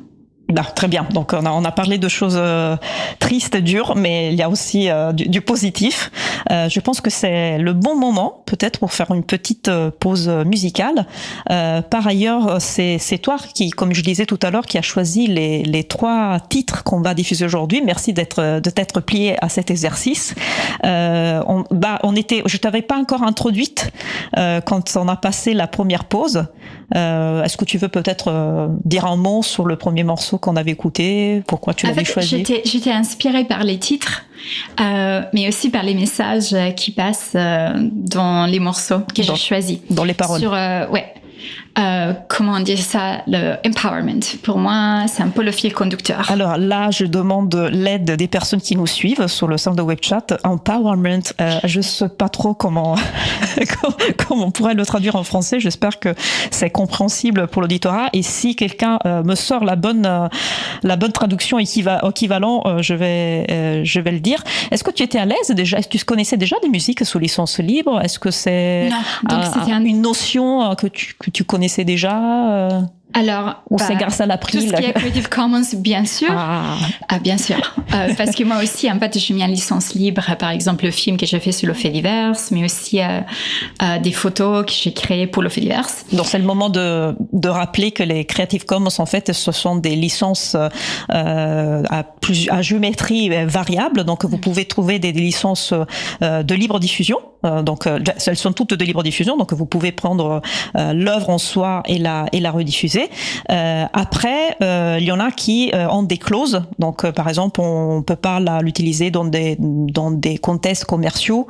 Très bien. Donc on a parlé de choses tristes, dures, mais il y a aussi du positif. Je pense que c'est le bon moment, peut-être, pour faire une petite pause musicale. Par ailleurs, c'est toi qui, comme je disais tout à l'heure, qui a choisi les 3 titres qu'on va diffuser aujourd'hui. Merci de t'être plié à cet exercice. Je t'avais pas encore introduite quand on a passé la première pause. Est-ce que tu veux peut-être dire un mot sur le premier morceau qu'on avait écouté? Pourquoi tu l'avais choisi? J'étais inspirée par les titres, mais aussi par les messages qui passent dans les morceaux que j'ai choisis. Dans les paroles. Comment on dit ça, le empowerment. Pour moi, c'est un peu le fil conducteur. Alors là, je demande l'aide des personnes qui nous suivent sur le centre de WebChat. Empowerment, je sais pas trop comment on pourrait le traduire en français. J'espère que c'est compréhensible pour l'auditorat. Et si quelqu'un me sort la bonne traduction équivalent, je vais le dire. Est-ce que tu étais à l'aise déjà? Est-ce que tu connaissais déjà des musiques sous licence libre? Est-ce que c'est une notion que tu connaissais déjà? Alors, ou c'est grâce à l'April? Tout ce qui est Creative Commons, bien sûr. Bien sûr. Parce que moi aussi, en fait, j'ai mis en licence libre, par exemple, le film que j'ai fait sur le fait divers, mais aussi des photos que j'ai créées pour le fait divers. Donc, c'est le moment de rappeler que les Creative Commons, en fait, ce sont des licences à géométrie variable. Donc, vous pouvez trouver des licences de libre diffusion. Donc, elles sont toutes de libre diffusion. Donc, vous pouvez prendre l'œuvre en soi et la rediffuser. Après, il y en a qui ont des clauses. Donc, par exemple, on peut pas l'utiliser dans des contextes commerciaux,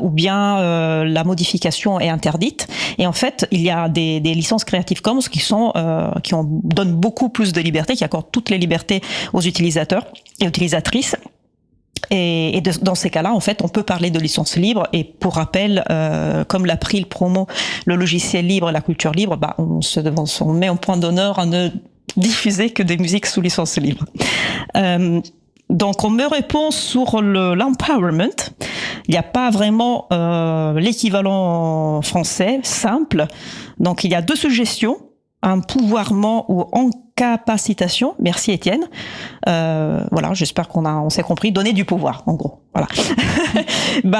ou bien la modification est interdite. Et en fait, il y a des licences Creative Commons qui donnent beaucoup plus de liberté, qui accordent toutes les libertés aux utilisateurs et utilisatrices. Et dans ces cas-là, en fait, on peut parler de licence libre. Et pour rappel, comme l'April promo le logiciel libre et la culture libre, on met en point d'honneur à ne diffuser que des musiques sous licence libre. Donc, on me répond sur l'empowerment. Il n'y a pas vraiment l'équivalent français simple. Donc, il y a 2 suggestions. Empouvoirment ou incapacitation. Merci Étienne. Voilà, j'espère qu'on s'est compris. Donner du pouvoir, en gros. Voilà.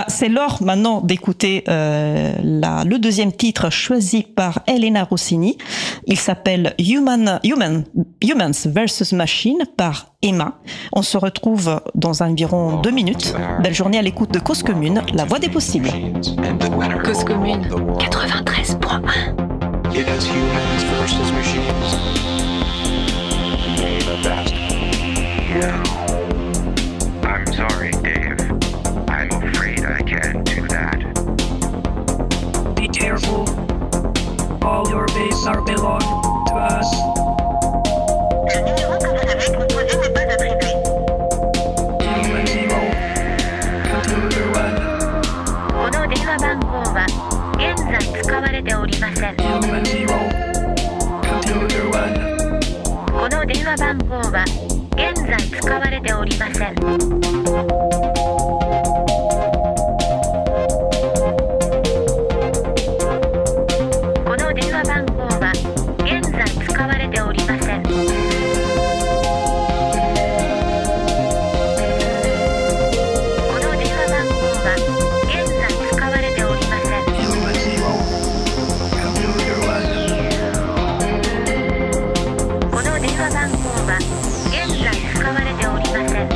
C'est l'heure maintenant d'écouter le deuxième titre choisi par Elena Rossini. Il s'appelle Humans vs Machine par Emma. On se retrouve dans environ 2 minutes. Belle journée à l'écoute de Cause Commune, la voix des possibles. Cause Commune 93.1. It is humans versus machines. The best. Yeah. I'm sorry, Dave. I'm afraid I can't do that. Be careful. All your base are belong to us. Human Zero. Computer One. この電話番号は現在使われておりません。Human Zero. Computer One. この電話番号は現在使われておりません。この電話番号は現在使われておりません。この電話番号は現在使われておりません。Human Zero. Computer One. この電話番号は現在使われておりません。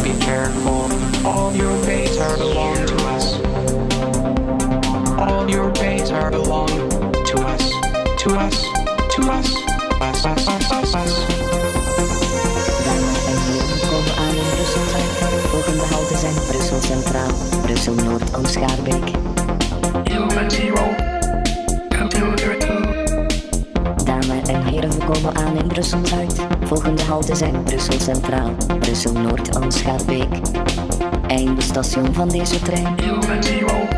Be careful. All your data belong to us. All your data belong to us. To us. To us. Us. Us. Us. Us. Us. zijn Brussel Centraal, Brussel Noord en Schaarbeek. Human Zero, computer 2. Dames en heren, we komen aan in Brussel Zuid. Volgende halte zijn Brussel Centraal, Brussel Noord en Schaarbeek. Eindestation van deze trein. Human Zero,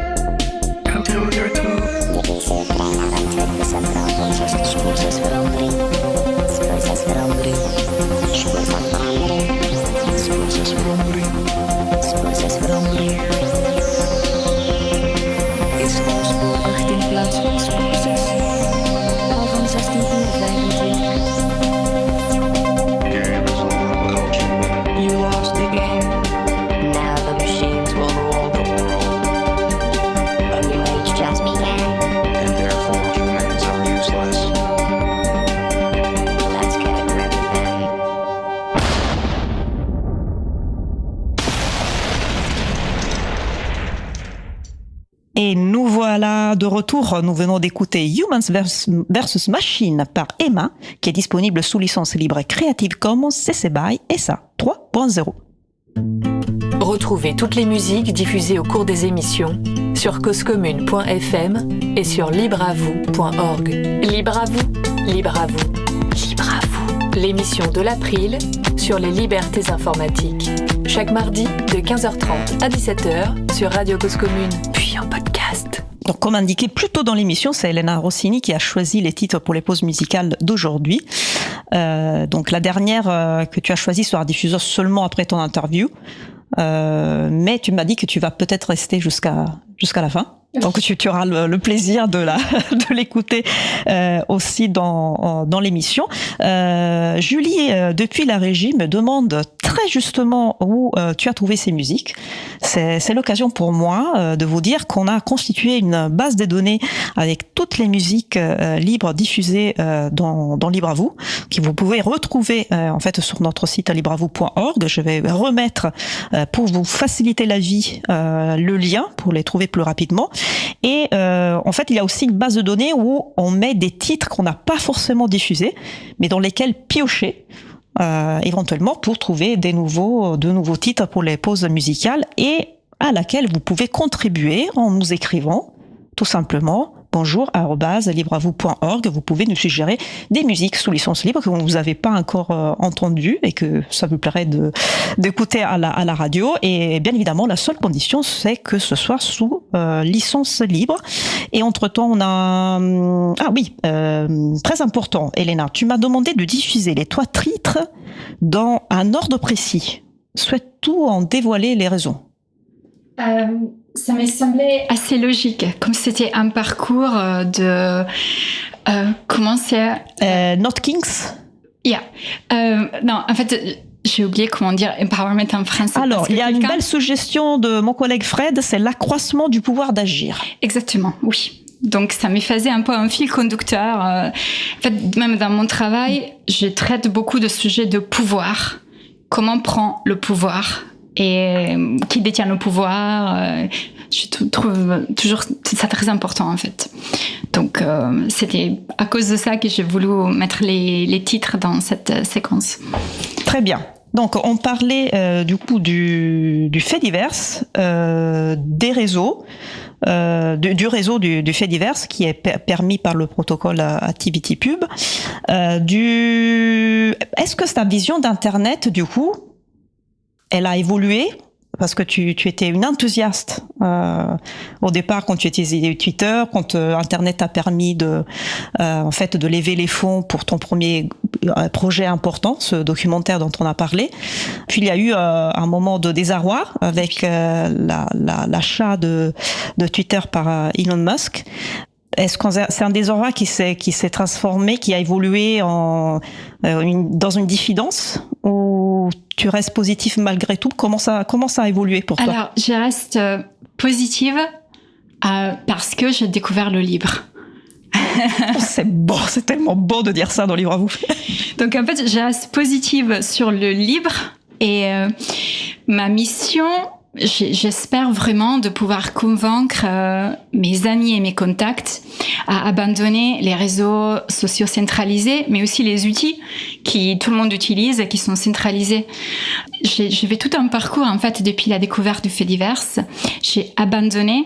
computer 2. Deze trein naar Antwerpen Centraal van 6 spoorzegsverandering. Spoorzegsverandering. Spoorzegsverandering. Spoorzegsverandering. Spoorzegsverandering. Is voor spoor 8 in plaats van spoor 6. Al van 1625. You lost the game. Now the machines will rule the world. A new age just began. And therefore humans are useless. Let's get a grip then. Et nous voilà de retour. Nous venons d'écouter Humans vs Machine par Emma, qui est disponible sous licence libre Creative Commons CC BY SA 3.0. Retrouvez toutes les musiques diffusées au cours des émissions sur causecommune.fm et sur libreavou.org. Libre à vous, libre à vous, libre à vous. L'émission de l'April sur les libertés informatiques. Chaque mardi de 15h30 à 17h sur Radio Cause Commune, puis en podcast. Donc, comme indiqué plus tôt dans l'émission, c'est Elena Rossini qui a choisi les titres pour les pauses musicales d'aujourd'hui. Donc, la dernière que tu as choisie sera diffusée seulement après ton interview. Mais tu m'as dit que tu vas peut-être rester jusqu'à la fin. Donc tu auras le plaisir de l'écouter aussi dans l'émission. Julie, depuis la régie, me demande très justement où tu as trouvé ces musiques. C'est l'occasion pour moi de vous dire qu'on a constitué une base de données avec toutes les musiques libres diffusées dans Libre à vous, que vous pouvez retrouver en fait sur notre site libreavou.org. Je vais remettre pour vous faciliter la vie le lien pour les trouver plus rapidement. Et en fait, il y a aussi une base de données où on met des titres qu'on n'a pas forcément diffusés, mais dans lesquels piocher éventuellement pour trouver de nouveaux titres pour les pauses musicales et à laquelle vous pouvez contribuer en nous écrivant tout simplement bonjour@libreavou.org. Vous pouvez nous suggérer des musiques sous licence libre que vous n'avez pas encore entendues et que ça vous plairait d'écouter à la radio. Et bien évidemment, la seule condition, c'est que ce soit sous licence libre. Et entre-temps, on a... très important, Elena, tu m'as demandé de diffuser les 3 titres dans un ordre précis. Souhaites-tu en dévoiler les raisons? Ça m'est semblé assez logique, comme c'était un parcours de... comment c'est Not Kings. Yeah. Non, en fait, j'ai oublié comment dire empowerment en français. Alors, il y a une belle suggestion de mon collègue Fred, c'est l'accroissement du pouvoir d'agir. Exactement, oui. Donc, ça me faisait un peu un fil conducteur. En fait, même dans mon travail, je traite beaucoup de sujets de pouvoir. Comment on prend le pouvoir ? Et qui détient le pouvoir, je trouve toujours ça très important en fait. Donc c'était à cause de ça que j'ai voulu mettre les titres dans cette séquence. Très bien. Donc on parlait du coup du fait divers, des réseaux, du réseau du fait divers qui est permis par le protocole ActivityPub. Est-ce que ta vision d'Internet du coup elle a évolué parce que tu étais une enthousiaste au départ quand tu utilisais Twitter, quand Internet t'a permis en fait de lever les fonds pour ton premier projet important, ce documentaire dont on a parlé. Puis il y a eu un moment de désarroi avec l'achat de Twitter par Elon Musk. Est-ce que c'est un désarroi qui s'est transformé, qui a évolué dans une diffidence, ou tu restes positif malgré tout? Comment ça a évolué pour toi? Alors, je reste positive parce que j'ai découvert le libre. C'est beau, c'est tellement beau de dire ça dans Libre à vous. Donc en fait, je reste positive sur le libre et ma mission j'espère vraiment de pouvoir convaincre mes amis et mes contacts à abandonner les réseaux sociaux centralisés, mais aussi les outils qui tout le monde utilise et qui sont centralisés. J'ai fait tout un parcours, en fait, depuis la découverte du fait divers. J'ai abandonné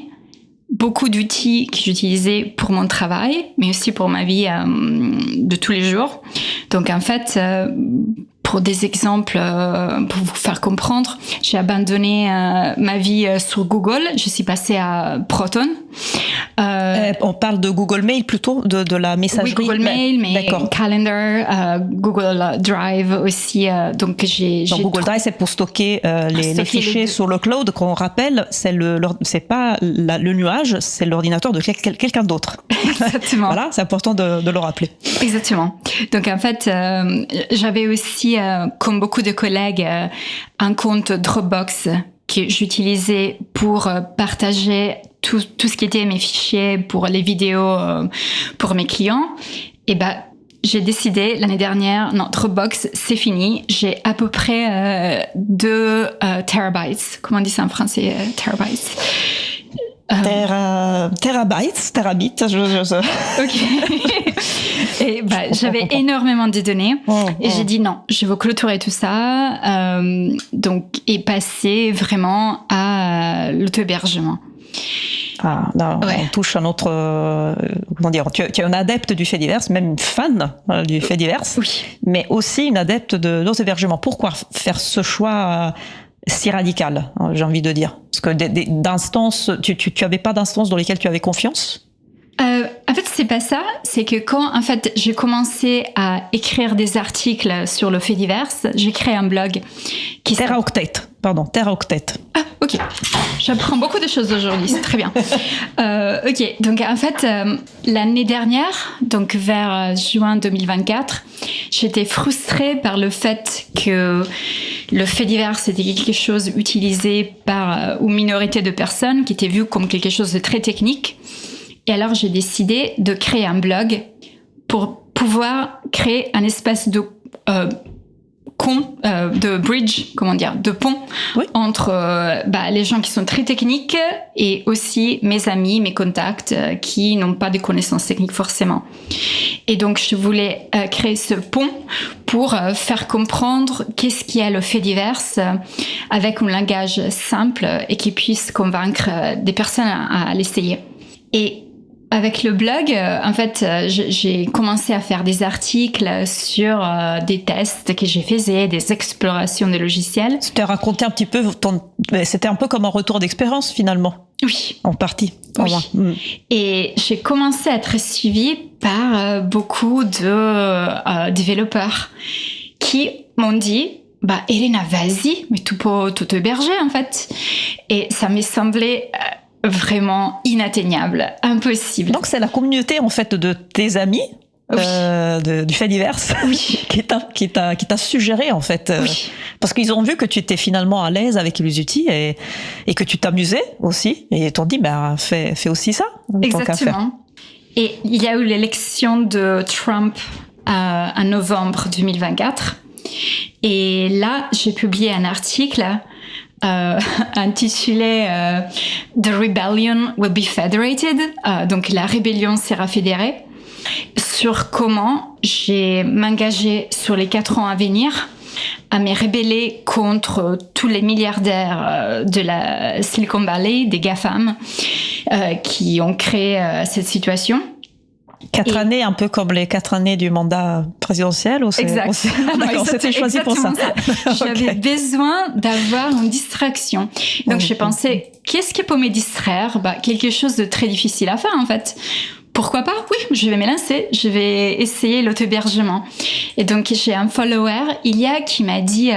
beaucoup d'outils que j'utilisais pour mon travail, mais aussi pour ma vie de tous les jours. Donc, en fait, pour des exemples, pour vous faire comprendre, j'ai abandonné ma vie sur Google. Je suis passée à Proton. On parle de Google Mail plutôt, de la messagerie. Oui, Google Mail, mais Calendar, Google Drive aussi. Donc Google Drive, c'est pour stocker les fichiers sur le cloud. Qu'on rappelle, c'est pas le nuage, c'est l'ordinateur de quelqu'un d'autre. Exactement. Voilà, c'est important de le rappeler. Exactement. Donc en fait, j'avais aussi, comme beaucoup de collègues, un compte Dropbox que j'utilisais pour partager tout ce qui était mes fichiers pour les vidéos pour mes clients. Et j'ai décidé l'année dernière, non, Dropbox, c'est fini. J'ai à peu près 2 terabytes. Comment on dit ça en français, terabytes? Terabits, Ok. Et j'avais énormément de données et j'ai dit non, je veux clôturer tout ça, et passer vraiment à l'auto-hébergement. Ah, non, on touche à notre... comment dire, tu es un adepte du fait divers, même une fan du fait divers, oui. Mais aussi une adepte de l'auto-hébergement. Pourquoi faire ce choix si radical, j'ai envie de dire? Parce que d'instances, tu avais pas d'instances dans lesquelles tu avais confiance? En fait, c'est pas ça. C'est que quand, en fait, j'ai commencé à écrire des articles sur le fait divers, j'ai créé un blog qui Teraoctet. Ah, ok. J'apprends beaucoup de choses aujourd'hui, c'est très bien. Ok, donc en fait, l'année dernière, donc vers juin 2024, j'étais frustrée par le fait que le fait divers, c'était quelque chose utilisé par une minorité de personnes, qui était vu comme quelque chose de très technique. Et alors, j'ai décidé de créer un blog pour pouvoir créer un espace de bridge, de pont, oui, entre les gens qui sont très techniques et aussi mes amis, mes contacts qui n'ont pas de connaissances techniques forcément. Et donc, je voulais créer ce pont pour faire comprendre qu'est-ce qu'il y a le fait divers avec un langage simple et qui puisse convaincre des personnes à l'essayer. Et avec le blog, en fait, j'ai commencé à faire des articles sur des tests que j'ai faisais, des explorations de logiciels. Tu t'es raconté un petit peu, c'était un peu comme un retour d'expérience finalement. Oui. En partie. Oui. Et j'ai commencé à être suivie par beaucoup de développeurs qui m'ont dit Elena, vas-y, mais tu peux tout héberger en fait. Et ça m'est semblé vraiment inatteignable, impossible. Donc c'est la communauté en fait de tes amis, oui, du fait divers, oui, qui t'a suggéré en fait, oui, parce qu'ils ont vu que tu étais finalement à l'aise avec les outils et que tu t'amusais aussi, et ils t'ont dit fais aussi ça. Exactement. Et il y a eu l'élection de Trump en novembre 2024, et là j'ai publié un article intitulé The Rebellion Will Be Federated, donc la rébellion sera fédérée, sur comment j'ai m'engagé sur les 4 ans à venir à me rebeller contre tous les milliardaires de la Silicon Valley, des GAFAM, qui ont créé cette situation. 4 années, un peu comme les 4 années du mandat présidentiel, ou c'est... Exact. D'accord, c'était choisi pour ça. J'avais besoin d'avoir une distraction. Donc j'ai pensé, qu'est-ce qui peut me distraire? Quelque chose de très difficile à faire en fait. Pourquoi pas? Oui, je vais me lancer, je vais essayer l'auto-hébergement. Et donc j'ai un follower, Ilia, qui m'a dit,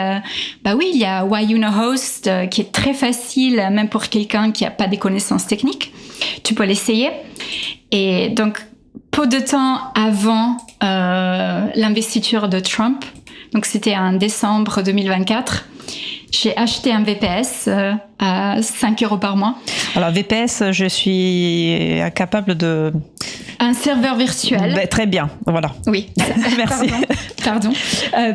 oui, il y a Whyunohost qui est très facile, même pour quelqu'un qui n'a pas des connaissances techniques. Tu peux l'essayer. Et donc, peu de temps avant l'investiture de Trump, donc c'était en décembre 2024, j'ai acheté un VPS à 5 € par mois. Alors VPS, je suis capable de Un serveur virtuel. Ben, très bien, voilà. Oui. Merci. Pardon.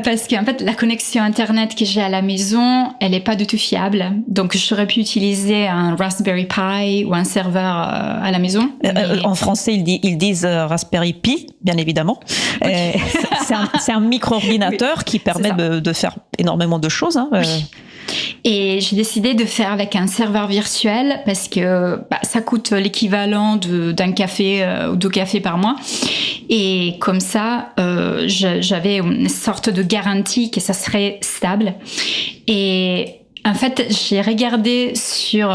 Parce qu'en fait, la connexion Internet que j'ai à la maison, elle n'est pas du tout fiable. Donc, j'aurais pu utiliser un Raspberry Pi ou un serveur à la maison. En français, ils disent Raspberry Pi, bien évidemment. Okay. C'est un micro-ordinateur qui permet de faire énormément de choses. Hein. Oui. Et j'ai décidé de faire avec un serveur virtuel parce que ça coûte l'équivalent d'un café ou 2 cafés par mois. Et comme ça, j'avais une sorte de garantie que ça serait stable. Et en fait, j'ai regardé sur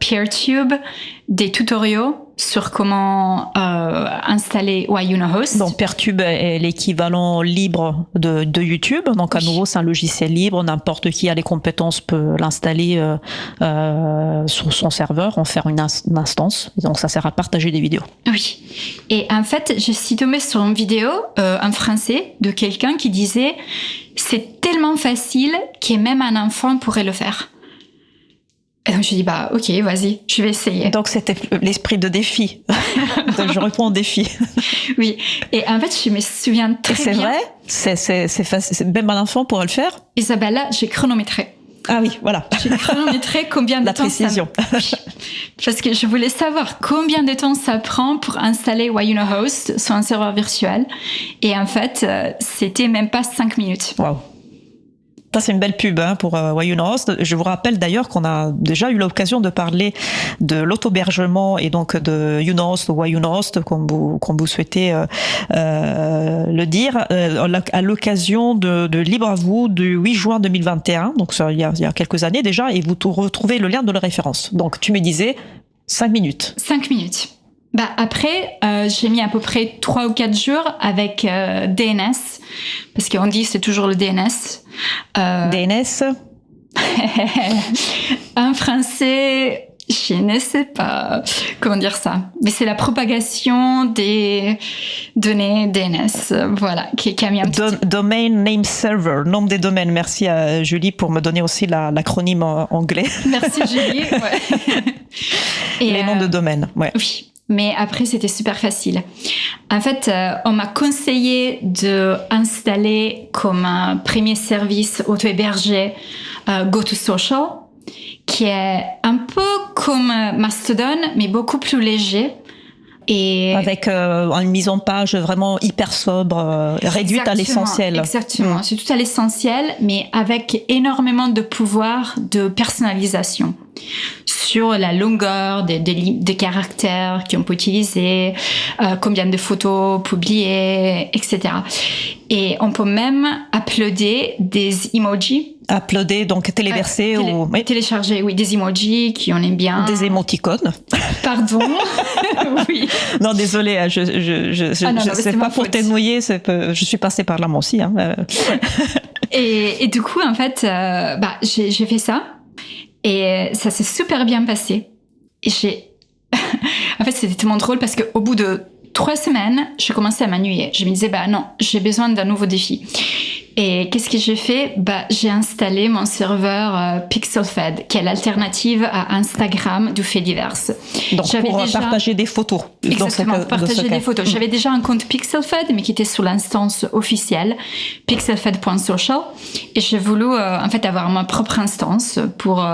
PeerTube des tutoriels sur comment installer WhyUnoHost. Donc PeerTube est l'équivalent libre de YouTube. Donc à nouveau, c'est un logiciel libre. N'importe qui a les compétences peut l'installer sur son serveur, en faire une instance. Et donc ça sert à partager des vidéos. Oui. Et en fait, je suis tombée sur une vidéo en français de quelqu'un qui disait « C'est tellement facile que même un enfant pourrait le faire ». Et donc, je dis, ok, vas-y, je vais essayer. Donc, c'était l'esprit de défi. Je réponds au défi. Oui. Et en fait, je me souviens très bien. C'est vrai? C'est facile. Même un enfant pourrait le faire? Isabella, j'ai chronométré. Ah oui, voilà. J'ai chronométré combien de La temps précision. Parce que je voulais savoir combien de temps ça prend pour installer WhyUnoHost sur un serveur virtuel. Et en fait, c'était même pas 5 minutes. Waouh. Ça, c'est une belle pub pour WhyUnoHost. Je vous rappelle d'ailleurs qu'on a déjà eu l'occasion de parler de l'auto-hébergement et donc de UnoHost ou WhyUnoHost, comme vous souhaitez le dire, à l'occasion de Libre à vous du 8 juin 2021, donc ça, il y a quelques années déjà, et vous retrouvez le lien de la référence. Donc, tu me disais 5 minutes. 5 minutes. Après, j'ai mis à peu près 3 ou 4 jours avec DNS, parce qu'on dit c'est toujours le DNS. DNS En français, je ne sais pas comment dire ça, mais c'est la propagation des données DNS, voilà, qui a mis un petit... Domain Name Server, nom des domaines. Merci à Julie pour me donner aussi l'acronyme anglais. Merci Julie. Ouais. Et les noms de domaine, ouais. Oui. Mais après, c'était super facile. En fait, on m'a conseillé d'installer comme un premier service auto-hébergé GoToSocial, qui est un peu comme Mastodon, mais beaucoup plus léger. Et avec une mise en page vraiment hyper sobre, réduite à l'essentiel. Exactement, c'est tout à l'essentiel, mais avec énormément de pouvoir de personnalisation sur la longueur des caractères qu'on peut utiliser, combien de photos publiées, etc. Et on peut même uploader des emojis. Uploader, donc téléverser ou... Télécharger, oui, des emojis qui on aime bien. Des émoticônes. Pardon. Oui. Non, désolé, je sais pas pour t'ennuyer, je suis passée par là moi aussi. Hein. Et du coup, en fait, j'ai fait ça. Et ça s'est super bien passé. Et en fait, c'était tellement drôle parce qu'au bout de 3 semaines, je commençais à m'ennuyer. Je me disais, non, j'ai besoin d'un nouveau défi. Et qu'est-ce que j'ai fait? J'ai installé mon serveur PixelFed, qui est l'alternative à Instagram du fait divers. Donc pour partager des photos. Exactement, partager des photos. J'avais déjà un compte PixelFed, mais qui était sous l'instance officielle, pixelfed.social. Et j'ai voulu en fait avoir ma propre instance pour,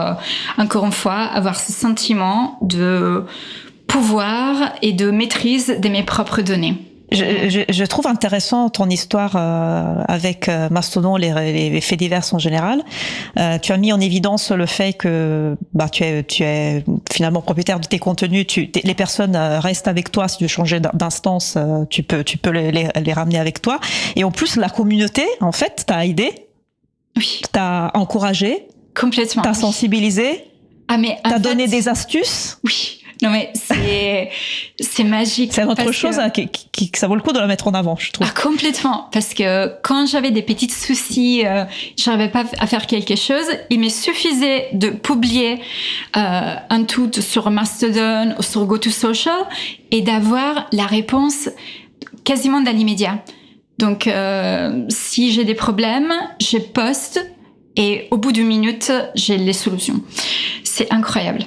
encore une fois, avoir ce sentiment de pouvoir et de maîtrise de mes propres données. Je trouve intéressant ton histoire avec Mastodon, les faits divers en général. Tu as mis en évidence le fait que tu es finalement propriétaire de tes contenus. Les personnes restent avec toi. Si tu veux changer d'instance, tu peux les ramener avec toi. Et en plus, la communauté, en fait, t'a aidé, oui, t'a encouragé, complètement, t'a sensibilisé, t'as donné des astuces. Oui. Non mais c'est magique. C'est autre chose qui ça vaut le coup de la mettre en avant, je trouve. Complètement, parce que quand j'avais des petits soucis, j'arrivais pas à faire quelque chose, il me suffisait de publier un tweet sur Mastodon ou sur GoToSocial et d'avoir la réponse quasiment dans l'immédiat. Donc si j'ai des problèmes, je poste et au bout d'une minute, j'ai les solutions. C'est incroyable.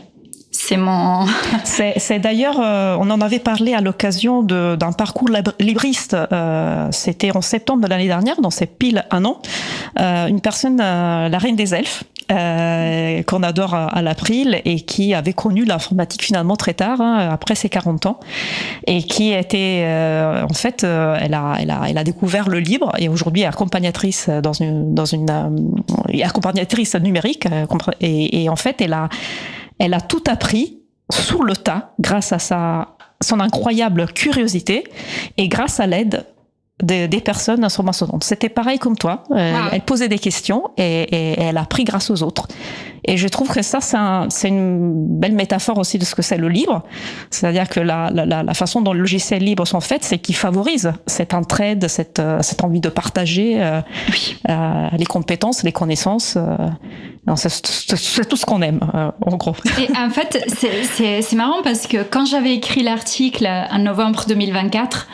C'est mon... C'est d'ailleurs, on en avait parlé à l'occasion d'un parcours libriste. C'était en septembre de l'année dernière, donc c'est pile un an. Une personne, la Reine des Elfes, qu'on adore à l'April et qui avait connu l'informatique finalement très tard, après ses 40 ans, et qui était en fait, elle a découvert le livre et aujourd'hui est accompagnatrice dans une accompagnatrice numérique et en fait elle a tout appris sur le tas grâce à son incroyable curiosité et grâce à l'aide des personnes sur Mastodon. C'était pareil comme toi. Elle posait des questions et elle a appris grâce aux autres. Et je trouve que ça, c'est une belle métaphore aussi de ce que c'est le libre. C'est-à-dire que la façon dont les logiciels libres sont faits, c'est qu'ils favorisent cette entraide, cette envie de partager les compétences, les connaissances. C'est tout ce qu'on aime, en gros. Et en fait, c'est marrant parce que quand j'avais écrit l'article en novembre 2024,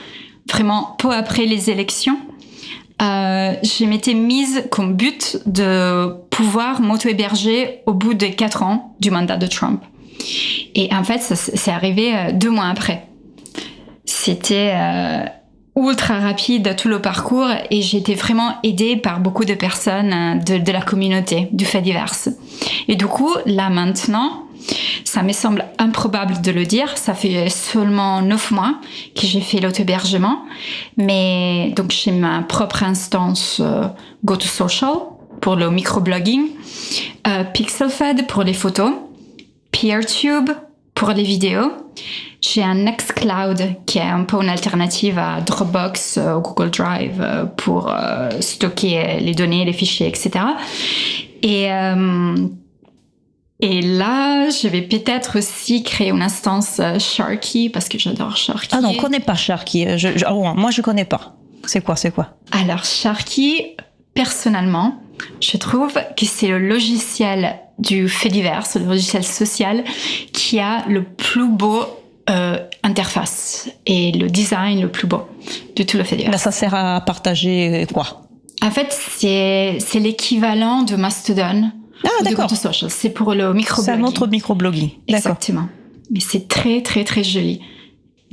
vraiment peu après les élections, je m'étais mise comme but de pouvoir m'auto-héberger au bout de 4 ans du mandat de Trump. Et en fait, c'est arrivé 2 mois après. C'était ultra rapide tout le parcours et j'ai été vraiment aidée par beaucoup de personnes de la communauté du fait divers. Et du coup, là maintenant, ça me semble improbable de le dire, ça fait seulement 9 mois que j'ai fait l'auto-hébergement, mais donc j'ai ma propre instance GoToSocial pour le microblogging, PixelFed pour les photos, PeerTube pour les vidéos, j'ai un Nextcloud qui est un peu une alternative à Dropbox ou Google Drive pour stocker les données, les fichiers, etc. Et là, je vais peut-être aussi créer une instance Sharky, parce que j'adore Sharky. Ah non, on ne connaît pas Sharky. Moi, je ne connais pas. C'est quoi? Alors, Sharky, personnellement, je trouve que c'est le logiciel du fait divers, le logiciel social, qui a le plus beau interface et le design le plus beau de tout le fait divers. Là, ça sert à partager quoi? En fait, c'est l'équivalent de Mastodon. Ah, d'accord. C'est pour le microblogging. C'est un autre microblogging. Exactement. Mais c'est très, très, très joli.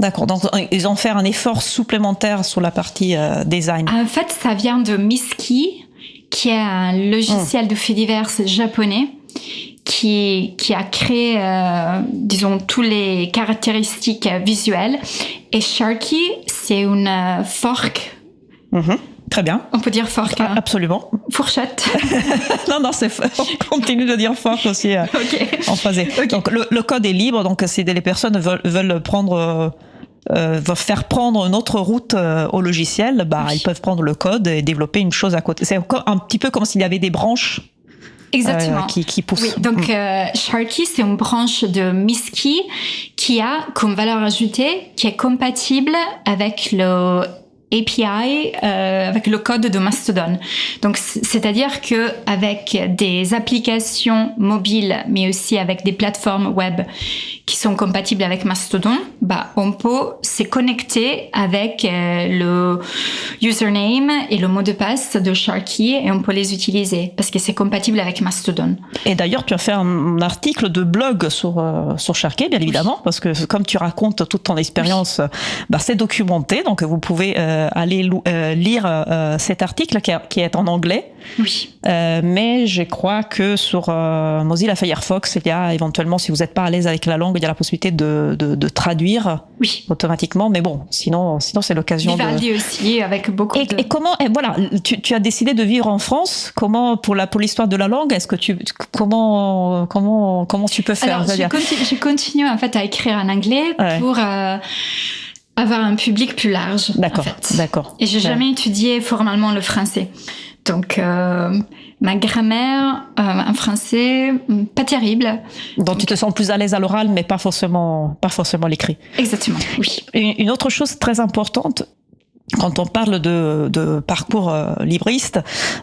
D'accord. Donc, ils ont fait un effort supplémentaire sur la partie design. En fait, ça vient de Miski, qui est un logiciel de faits divers japonais qui a créé, disons, toutes les caractéristiques visuelles. Et Sharky, c'est une fork. Très bien. On peut dire fork. Absolument. Fourchette. non, on continue de dire fork aussi en phasé. Okay. Donc le code est libre, donc si les personnes veulent faire prendre une autre route au logiciel, ils peuvent prendre le code et développer une chose à côté. C'est un petit peu comme s'il y avait des branches. Exactement. Qui poussent. Oui, donc Sharky, c'est une branche de Miski qui a comme valeur ajoutée qui est compatible avec le API avec le code de Mastodon. Donc c'est-à-dire que avec des applications mobiles mais aussi avec des plateformes web qui sont compatibles avec Mastodon, on peut se connecter avec le username et le mot de passe de Sharky et on peut les utiliser parce que c'est compatible avec Mastodon. Et d'ailleurs, tu as fait un article de blog sur Sharky, bien évidemment, parce que comme tu racontes toute ton expérience, c'est documenté, donc vous pouvez aller lire cet article qui est en anglais. Oui. Mais je crois que sur Mozilla Firefox, il y a éventuellement, si vous n'êtes pas à l'aise avec la langue, il y a la possibilité de traduire automatiquement. Mais bon, sinon c'est l'occasion Vivaldi aussi, avec beaucoup de... Et comment, voilà, tu as décidé de vivre en France. Comment, pour l'histoire de la langue, est-ce que comment tu peux faire? Alors, je continue en fait à écrire en anglais pour avoir un public plus large. D'accord, en fait. d'accord. Et j'ai jamais étudié formellement le français. Donc, ma grammaire en français, pas terrible. Donc, tu te sens plus à l'aise à l'oral, mais pas forcément l'écrit. Exactement, oui. Une autre chose très importante, quand on parle de parcours libriste,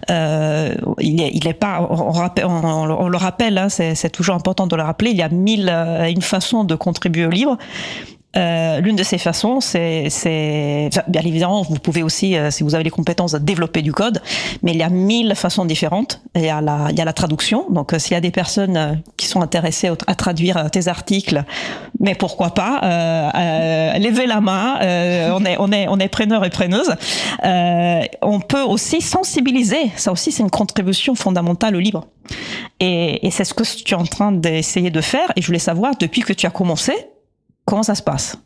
il est pas, on le rappelle, c'est toujours important de le rappeler, il y a 1001 façons de contribuer au livre. L'une de ces façons, c'est bien évidemment, vous pouvez aussi, si vous avez les compétences, développer du code, mais il y a 1000 façons différentes. Il y a la traduction. Donc, s'il y a des personnes qui sont intéressées à traduire tes articles, mais pourquoi pas, levez la main. On est preneurs et preneuses. On peut aussi sensibiliser. Ça aussi, c'est une contribution fondamentale au livre. Et c'est ce que tu es en train d'essayer de faire. Et je voulais savoir, depuis que tu as commencé, comment ça se passe?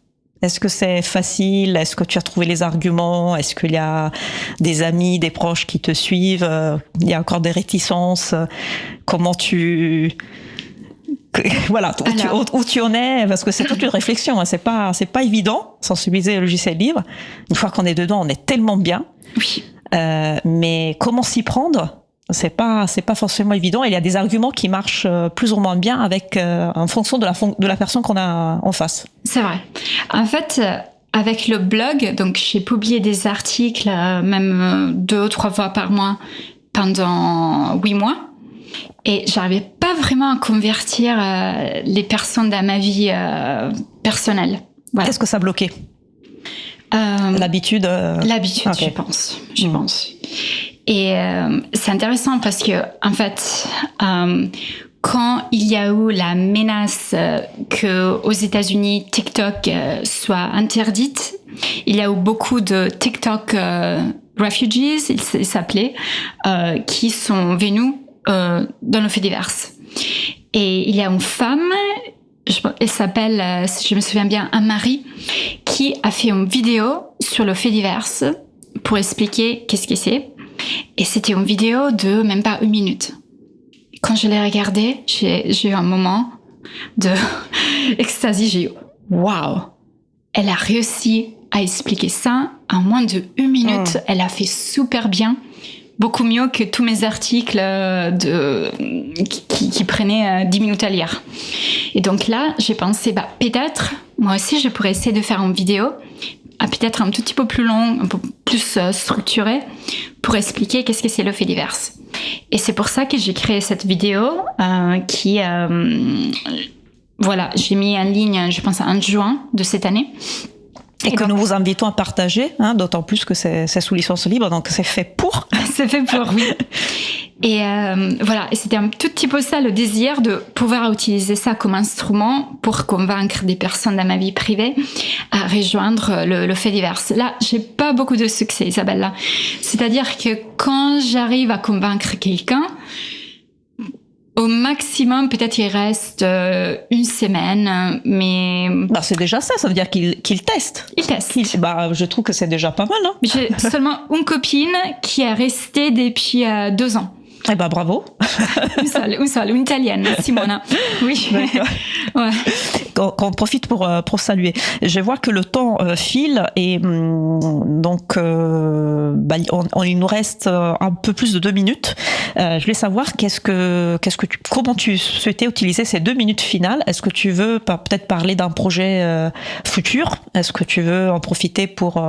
Est-ce que c'est facile? Est-ce que tu as trouvé les arguments? Est-ce qu'il y a des amis, des proches qui te suivent? Il y a encore des réticences? Comment tu... Voilà, où tu en es? Parce que c'est toute une réflexion. Hein. C'est pas évident, sensibiliser le logiciel libre. Une fois qu'on est dedans, on est tellement bien. Oui. Mais comment s'y prendre? C'est pas forcément évident. Il y a des arguments qui marchent plus ou moins bien en fonction de la personne qu'on a en face. C'est vrai. En fait, avec le blog, donc j'ai publié des articles même 2 ou 3 fois par mois pendant 8 mois. Et j'arrivais pas vraiment à convertir les personnes dans ma vie personnelle. Voilà. Qu'est-ce que ça bloquait? L'habitude. L'habitude, okay. Je pense. Et c'est intéressant parce que, en fait, quand il y a eu la menace que aux États-Unis TikTok soit interdite, il y a eu beaucoup de TikTok refugees, il s'appelait, qui sont venus dans le fait divers. Et il y a une femme, elle s'appelle, si je me souviens bien, Anne-Marie, qui a fait une vidéo sur le fait divers pour expliquer qu'est-ce que c'est. Et c'était une vidéo de même pas 1 minute. Quand je l'ai regardée, j'ai eu un moment de extasie. J'ai eu waouh, elle a réussi à expliquer ça en moins de 1 minute. Elle a fait super bien, beaucoup mieux que tous mes articles qui prenaient 10 minutes à lire. Et donc là, j'ai pensé peut-être moi aussi je pourrais essayer de faire une vidéo, peut-être un tout petit peu plus long, un peu plus structurée, pour expliquer qu'est-ce que c'est le fait divers. Et c'est pour ça que j'ai créé cette vidéo qui, voilà, j'ai mis en ligne, je pense, en juin de cette année. Et que nous vous invitons à partager, hein, d'autant plus que c'est sous licence libre, donc c'est fait pour. C'est fait pour, oui. Et voilà, et c'était un tout petit peu ça, le désir de pouvoir utiliser ça comme instrument pour convaincre des personnes dans ma vie privée à rejoindre le fait divers. Là, j'ai pas beaucoup de succès, Isabelle. C'est-à-dire que quand j'arrive à convaincre quelqu'un, au maximum, peut-être il reste 1 semaine, mais... c'est déjà ça veut dire qu'il teste. Il teste. Je trouve que c'est déjà pas mal. Hein. J'ai seulement une copine qui est restée depuis 2 ans. Eh ben bravo. une seule, une italienne, Simona. Oui. Ouais. Qu'on profite pour saluer. Je vois que le temps file et donc il nous reste un peu plus de 2 minutes. Je voulais savoir comment tu souhaitais utiliser ces 2 minutes finales. Est-ce que tu veux peut-être parler d'un projet futur? Est-ce que tu veux en profiter pour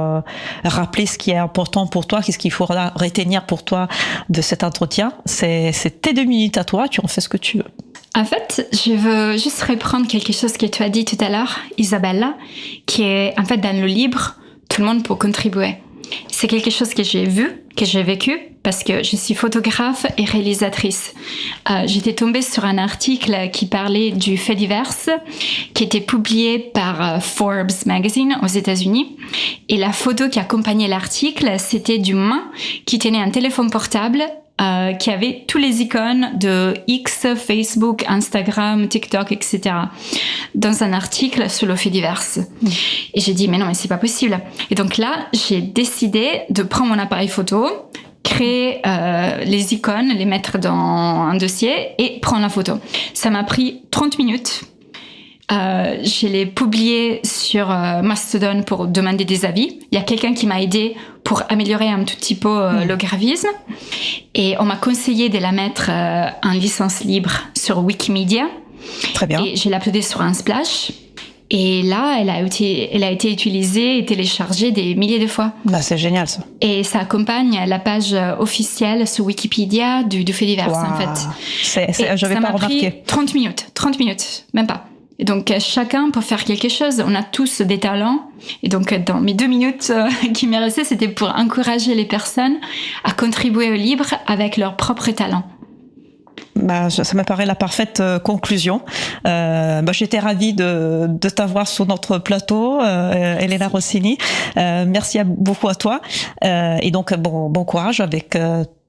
rappeler ce qui est important pour toi? Qu'est-ce qu'il faudra retenir pour toi de cet entretien? C'est tes 2 minutes à toi, tu en fais ce que tu veux. En fait, je veux juste reprendre quelque chose que tu as dit tout à l'heure, Isabella, qui est, en fait, dans le livre, tout le monde peut contribuer. C'est quelque chose que j'ai vu, que j'ai vécu, parce que je suis photographe et réalisatrice. J'étais tombée sur un article qui parlait du fait divers, qui était publié par Forbes Magazine aux États-Unis. Et la photo qui accompagnait l'article, c'était d'une main qui tenait un téléphone portable qui avait tous les icônes de X, Facebook, Instagram, TikTok, etc. dans un article sur le fait divers. Et j'ai dit, mais non, mais c'est pas possible. Et donc là, j'ai décidé de prendre mon appareil photo, créer les icônes, les mettre dans un dossier et prendre la photo. Ça m'a pris 30 minutes. Je l'ai publié sur Mastodon pour demander des avis. Il y a quelqu'un qui m'a aidé pour améliorer un tout petit peu le graphisme. Et on m'a conseillé de la mettre en licence libre sur Wikimedia. Très bien. Et je l'ai uploadée sur Unsplash. Et là, elle a été utilisée et téléchargée des milliers de fois. C'est génial, ça. Et ça accompagne la page officielle sur Wikipédia du fait divers, en fait. Je vais pas remarquer. 30 minutes, même pas. Et donc, chacun peut faire quelque chose. On a tous des talents. Et donc, dans mes 2 minutes qui m'est restées, c'était pour encourager les personnes à contribuer au libre avec leurs propres talents. Ça me paraît la parfaite conclusion. J'étais ravie de t'avoir sur notre plateau, Elena Rossini. Merci beaucoup à toi. Et donc, bon courage avec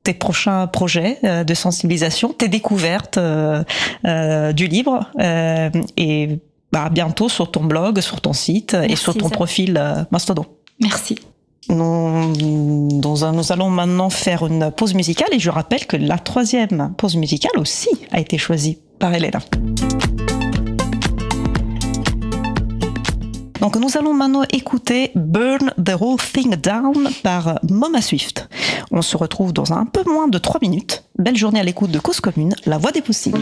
tes prochains projets de sensibilisation, tes découvertes du libre. Et à bientôt sur ton blog, sur ton site. Merci, et sur ton profil Mastodon. Merci. Nous allons maintenant faire une pause musicale et je rappelle que la 3e pause musicale aussi a été choisie par Elena. Donc nous allons maintenant écouter Burn the Whole Thing Down par Moma Swift. On se retrouve dans un peu moins de 3 minutes. Belle journée à l'écoute de Cause Commune, la voix des possibles.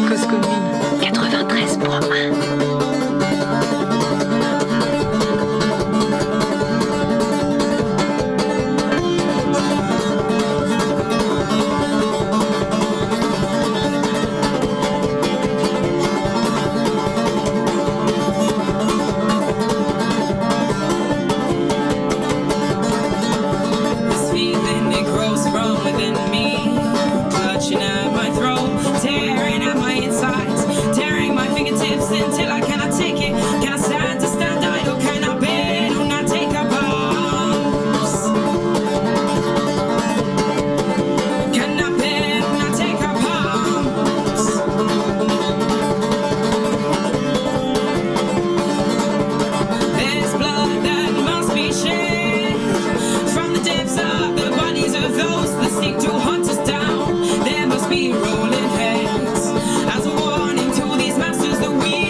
Cause Commune 93.1. Until I cannot take it, can I stand to stand idle? Can I bear to not take up arms? Can I bear to not take up arms? There's blood that must be shed from the depths of the bodies of those that seek to hunt us down. There must be rolling heads as a warning to these masters that we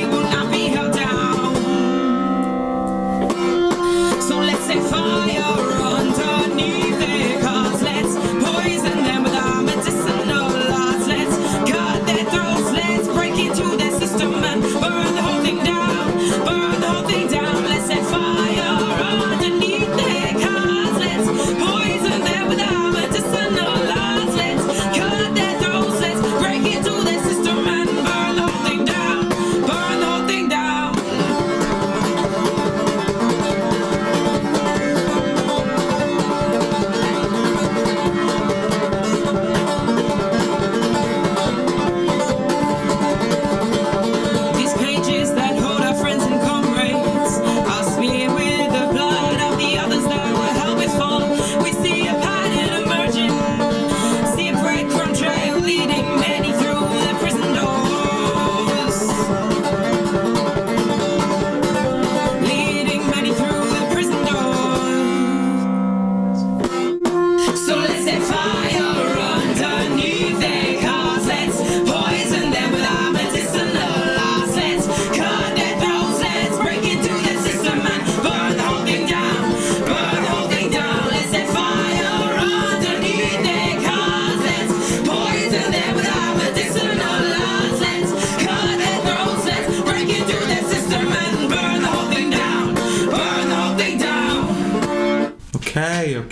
set fire underneath their cars. Let's poison them with our medicinal arts. Let's cut their throats. Let's break into their system and burn the whole thing down. Burn the whole thing down. Let's set fire underneath their cars. Let's poison them with our medicinal arts. Let's cut their throats. Let's break into their system and burn the whole thing down. Burn the whole thing down.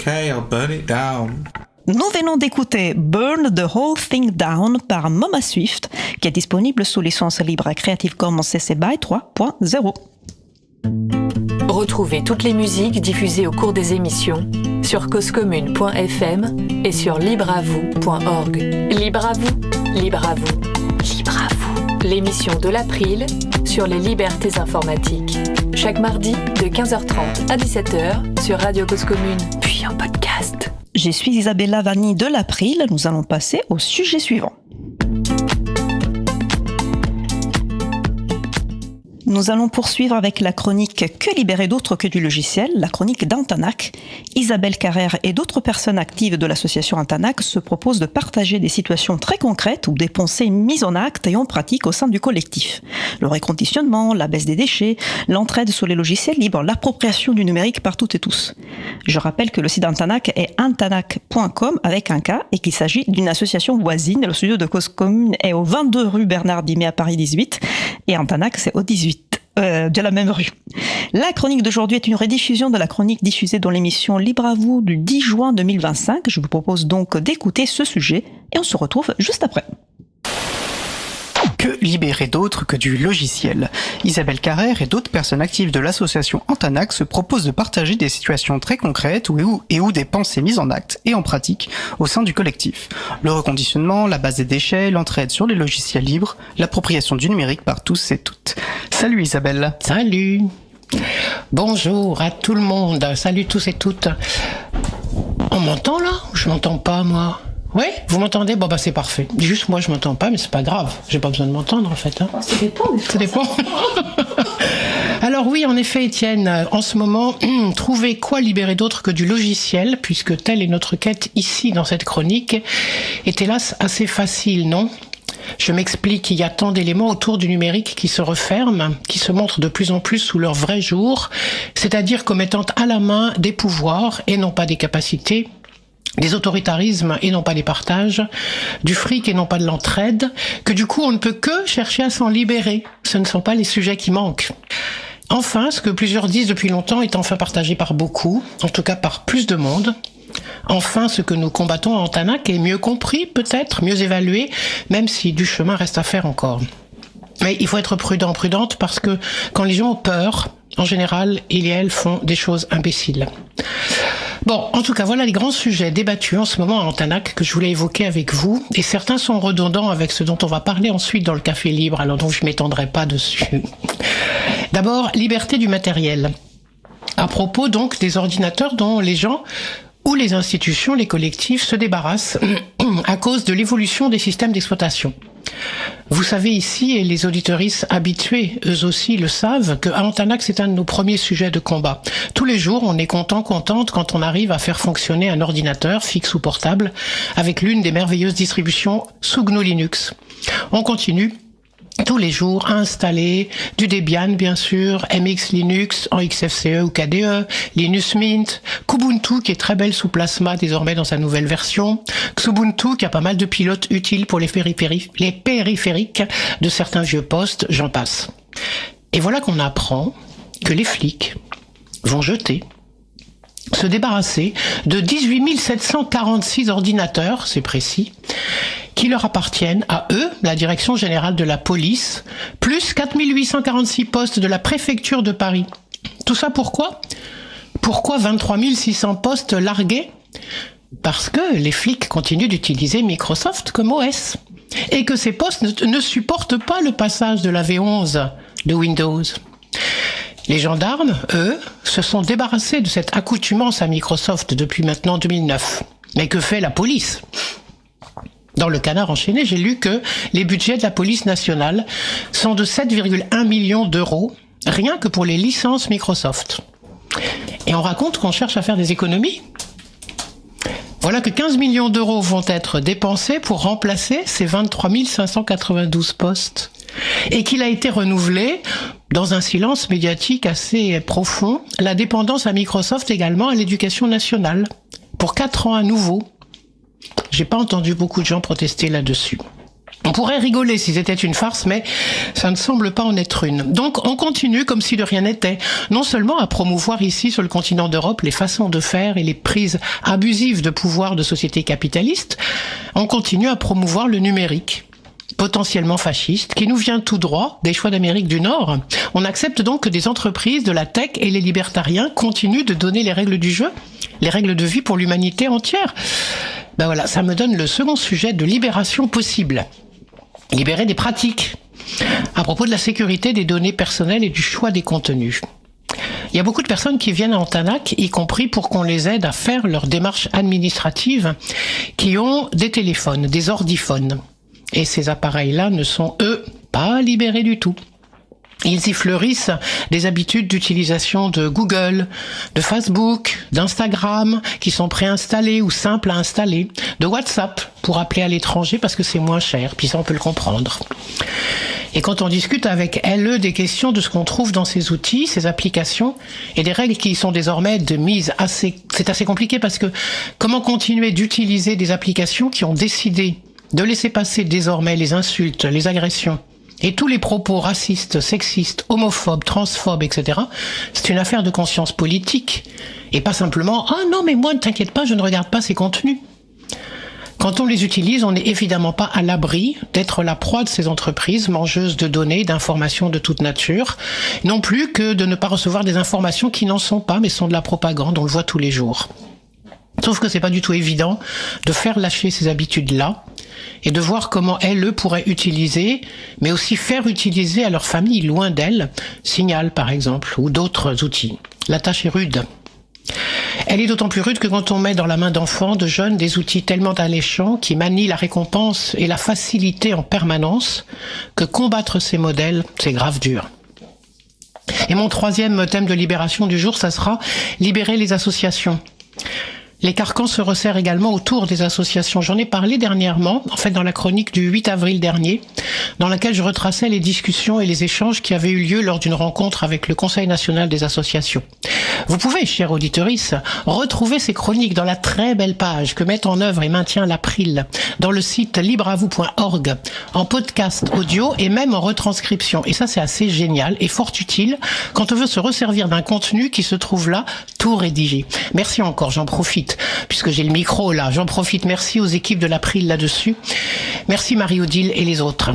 Okay, I'll burn it down. Nous venons d'écouter Burn the Whole Thing Down par Moma Swift, qui est disponible sous licence libre Creative Commons CC BY 3.0. Retrouvez toutes les musiques diffusées au cours des émissions sur causecommune.fm et sur libreavou.org. Libre à vous, libre à vous, libre à vous. L'émission de l'April sur les libertés informatiques. Chaque mardi de 15h30 à 17h sur Radio Cause Commune, puis en podcast. Je suis Isabella Vanni de l'April. Nous allons passer au sujet suivant. Nous allons poursuivre avec la chronique « Que libérer d'autre que du logiciel ?», la chronique d'Antanac. Isabelle Carrère et d'autres personnes actives de l'association Antanac se proposent de partager des situations très concrètes ou des pensées mises en acte et en pratique au sein du collectif. Le reconditionnement, la baisse des déchets, l'entraide sur les logiciels libres, l'appropriation du numérique par toutes et tous. Je rappelle que le site d'Antanac est antanac.com avec un K et qu'il s'agit d'une association voisine. Le studio de Cause Commune est au 22 rue Bernard Dimet à Paris 18 et Antanac c'est au 18. De la même rue. La chronique d'aujourd'hui est une rediffusion de la chronique diffusée dans l'émission Libre à vous du 10 juin 2025. Je vous propose donc d'écouter ce sujet et on se retrouve juste après. Que Que libérer d'autres que du logiciel? Isabelle Carrère et d'autres personnes actives de l'association Antanac se proposent de partager des situations très concrètes où des pensées mises en acte et en pratique au sein du collectif. Le reconditionnement, la base des déchets, l'entraide sur les logiciels libres, l'appropriation du numérique par tous et toutes. Salut Isabelle. Salut. Bonjour à tout le monde. Salut tous et toutes. On m'entend là? Je m'entends pas moi. Oui, vous m'entendez? Bon bah c'est parfait. Juste moi je m'entends pas, mais c'est pas grave. J'ai pas besoin de m'entendre en fait. Hein. Ça dépend. Ça dépend. Alors oui, en effet, Étienne, en ce moment, trouver quoi libérer d'autre que du logiciel, puisque telle est notre quête ici dans cette chronique, est hélas assez facile, non? Je m'explique, il y a tant d'éléments autour du numérique qui se referment, qui se montrent de plus en plus sous leur vrai jour, c'est-à-dire comme étant à la main des pouvoirs et non pas des capacités, des autoritarismes et non pas des partages, du fric et non pas de l'entraide, que du coup on ne peut que chercher à s'en libérer. Ce ne sont pas les sujets qui manquent. Enfin, ce que plusieurs disent depuis longtemps est enfin partagé par beaucoup, en tout cas par plus de monde. Enfin, ce que nous combattons à Antanac est mieux compris, peut-être, mieux évalué, même si du chemin reste à faire encore. Mais il faut être prudente, parce que quand les gens ont peur, en général, ils et elles font des choses imbéciles. Bon, en tout cas, voilà les grands sujets débattus en ce moment à Antanac que je voulais évoquer avec vous. Et certains sont redondants avec ce dont on va parler ensuite dans le Café Libre, alors donc je m'étendrai pas dessus. D'abord, liberté du matériel. À propos donc des ordinateurs dont les gens ou les institutions, les collectifs se débarrassent à cause de l'évolution des systèmes d'exploitation. Vous savez ici, et les auditeuristes habitués, eux aussi, le savent, que à Antanac, c'est un de nos premiers sujets de combat. Tous les jours, on est contente quand on arrive à faire fonctionner un ordinateur, fixe ou portable, avec l'une des merveilleuses distributions sous GNU Linux. On continue tous les jours à installer du Debian, bien sûr, MX Linux en XFCE ou KDE, Linux Mint, Kubuntu qui est très belle sous Plasma désormais dans sa nouvelle version, Xubuntu qui a pas mal de pilotes utiles pour les périphériques de certains vieux postes, j'en passe. Et voilà qu'on apprend que les flics vont se débarrasser de 18 746 ordinateurs, c'est précis, qui leur appartiennent à eux, la Direction Générale de la Police, plus 4 846 postes de la Préfecture de Paris. Tout ça pourquoi? Pourquoi 23 600 postes largués? Parce que les flics continuent d'utiliser Microsoft comme OS. Et que ces postes ne supportent pas le passage de la V11 de Windows. Les gendarmes, eux, se sont débarrassés de cette accoutumance à Microsoft depuis maintenant 2009. Mais que fait la police? Dans le Canard enchaîné, j'ai lu que les budgets de la police nationale sont de 7,1 millions d'euros, rien que pour les licences Microsoft. Et on raconte qu'on cherche à faire des économies. Voilà que 15 millions d'euros vont être dépensés pour remplacer ces 23 592 postes. Et qu'il a été renouvelé, dans un silence médiatique assez profond, la dépendance à Microsoft également à l'éducation nationale, pour 4 ans à nouveau. J'ai pas entendu beaucoup de gens protester là-dessus. On pourrait rigoler si c'était une farce, mais ça ne semble pas en être une. Donc on continue comme si de rien n'était, non seulement à promouvoir ici sur le continent d'Europe les façons de faire et les prises abusives de pouvoir de sociétés capitalistes, on continue à promouvoir le numérique, potentiellement fasciste, qui nous vient tout droit des choix d'Amérique du Nord. On accepte donc que des entreprises de la tech et les libertariens continuent de donner les règles du jeu, les règles de vie pour l'humanité entière. Ben voilà, ça me donne le second sujet de libération possible. Libérer des pratiques. À propos de la sécurité des données personnelles et du choix des contenus. Il y a beaucoup de personnes qui viennent à Antanac, y compris pour qu'on les aide à faire leurs démarches administratives, qui ont des téléphones, des ordiphones. Et ces appareils-là ne sont, eux, pas libérés du tout. Ils y fleurissent des habitudes d'utilisation de Google, de Facebook, d'Instagram, qui sont préinstallées ou simples à installer, de WhatsApp, pour appeler à l'étranger parce que c'est moins cher, puis ça on peut le comprendre. Et quand on discute avec elles des questions de ce qu'on trouve dans ces outils, ces applications, et des règles qui y sont désormais c'est assez compliqué parce que comment continuer d'utiliser des applications qui ont décidé de laisser passer désormais les insultes, les agressions, et tous les propos racistes, sexistes, homophobes, transphobes, etc., c'est une affaire de conscience politique. Et pas simplement « Ah non, mais moi, ne t'inquiète pas, je ne regarde pas ces contenus ». Quand on les utilise, on n'est évidemment pas à l'abri d'être la proie de ces entreprises mangeuses de données, d'informations de toute nature, non plus que de ne pas recevoir des informations qui n'en sont pas, mais sont de la propagande, on le voit tous les jours. Sauf que c'est pas du tout évident de faire lâcher ces habitudes-là et de voir comment elles, eux, pourraient utiliser, mais aussi faire utiliser à leur famille loin d'elles, Signal par exemple, ou d'autres outils. La tâche est rude. Elle est d'autant plus rude que quand on met dans la main d'enfants, de jeunes, des outils tellement alléchants qui manient la récompense et la facilité en permanence, que combattre ces modèles, c'est grave dur. Et mon troisième thème de libération du jour, ça sera libérer les associations. Les carcans se resserrent également autour des associations. J'en ai parlé dernièrement, en fait dans la chronique du 8 avril dernier, dans laquelle je retraçais les discussions et les échanges qui avaient eu lieu lors d'une rencontre avec le Conseil national des associations. Vous pouvez, chers auditorices, retrouver ces chroniques dans la très belle page que met en œuvre et maintient l'April, dans le site libreavou.org, en podcast audio et même en retranscription. Et ça, c'est assez génial et fort utile quand on veut se resservir d'un contenu qui se trouve là, tout rédigé. Merci encore, j'en profite, puisque j'ai le micro là, j'en profite. Merci aux équipes de l'April là-dessus. Merci Marie-Odile et les autres.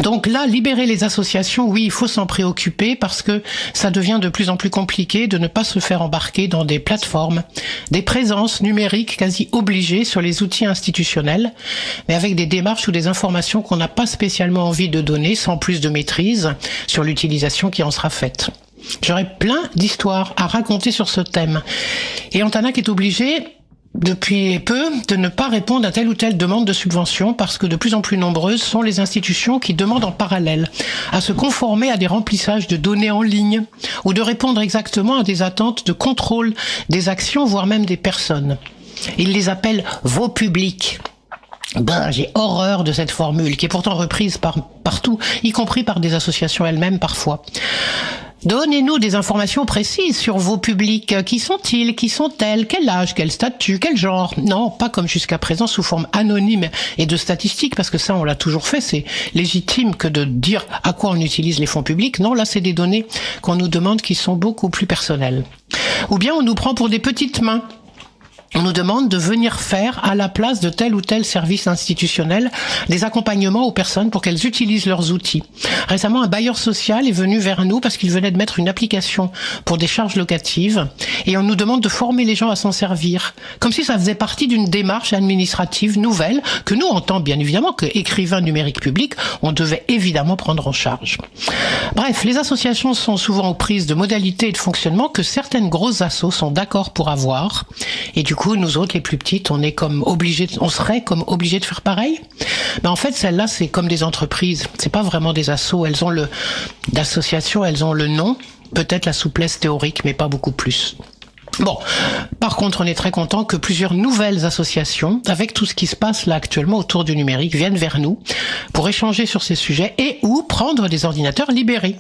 Donc là, libérer les associations, oui, il faut s'en préoccuper parce que ça devient de plus en plus compliqué de ne pas se faire embarquer dans des plateformes, des présences numériques quasi obligées sur les outils institutionnels, mais avec des démarches ou des informations qu'on n'a pas spécialement envie de donner sans plus de maîtrise sur l'utilisation qui en sera faite. J'aurais plein d'histoires à raconter sur ce thème. Et Antanac est obligé, depuis peu, de ne pas répondre à telle ou telle demande de subvention parce que de plus en plus nombreuses sont les institutions qui demandent en parallèle à se conformer à des remplissages de données en ligne ou de répondre exactement à des attentes de contrôle des actions, voire même des personnes. Ils les appellent « vos publics ». J'ai horreur de cette formule qui est pourtant reprise partout, y compris par des associations elles-mêmes parfois. Donnez-nous des informations précises sur vos publics. Qui sont-ils? Qui sont-elles? Quel âge? Quel statut? Quel genre? Non, pas comme jusqu'à présent sous forme anonyme et de statistiques, parce que ça, on l'a toujours fait. C'est légitime que de dire à quoi on utilise les fonds publics. Non, là, c'est des données qu'on nous demande qui sont beaucoup plus personnelles. Ou bien on nous prend pour des petites mains. On nous demande de venir faire à la place de tel ou tel service institutionnel des accompagnements aux personnes pour qu'elles utilisent leurs outils. Récemment, un bailleur social est venu vers nous parce qu'il venait de mettre une application pour des charges locatives et on nous demande de former les gens à s'en servir. Comme si ça faisait partie d'une démarche administrative nouvelle que nous, en tant bien évidemment qu'écrivains numériques publics, on devait évidemment prendre en charge. Bref, les associations sont souvent aux prises de modalités et de fonctionnement que certaines grosses assos sont d'accord pour avoir et du coup, nous autres, les plus petites, on serait comme obligés de faire pareil. Mais en fait, celles-là, c'est comme des entreprises. C'est pas vraiment des assos. Elles ont d'associations, elles ont le nom, peut-être la souplesse théorique, mais pas beaucoup plus. Bon, par contre, on est très content que plusieurs nouvelles associations, avec tout ce qui se passe là actuellement autour du numérique, viennent vers nous pour échanger sur ces sujets et ou prendre des ordinateurs libérés.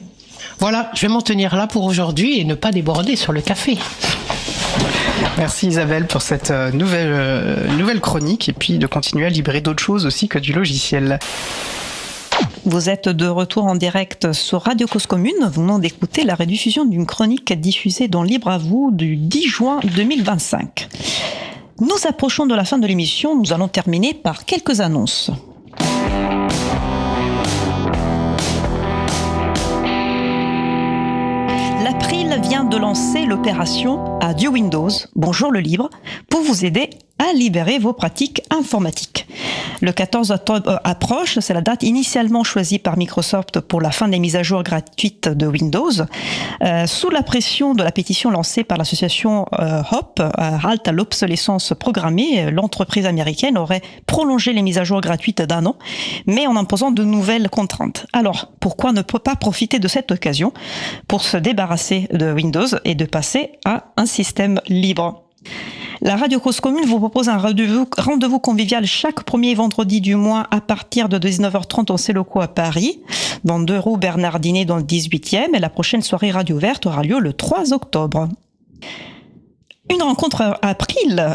Voilà, je vais m'en tenir là pour aujourd'hui et ne pas déborder sur le café. Merci Isabelle pour cette nouvelle chronique et puis de continuer à libérer d'autres choses aussi que du logiciel. Vous êtes de retour en direct sur Radio Cause Commune. Vous venez d'écouter la rediffusion d'une chronique diffusée dans Libre à vous du 10 juin 2025. Nous approchons de la fin de l'émission. Nous allons terminer par quelques annonces. L'April vient de lancer l'opération Adieu Windows, bonjour le libre, pour vous aider à libérer vos pratiques informatiques. Le 14 octobre approche, c'est la date initialement choisie par Microsoft pour la fin des mises à jour gratuites de Windows. Sous la pression de la pétition lancée par l'association HOP, Halt à l'obsolescence programmée, l'entreprise américaine aurait prolongé les mises à jour gratuites d'1 an, mais en imposant de nouvelles contraintes. Alors, pourquoi ne pas profiter de cette occasion pour se débarrasser de Windows et de passer à un système libre? La Radio Cause Commune vous propose un rendez-vous convivial chaque premier vendredi du mois à partir de 19h30 au Céloco à Paris, dans 2 rue Bernardinet dans le 18e, et la prochaine soirée Radio Verte aura lieu le 3 octobre. Une rencontre April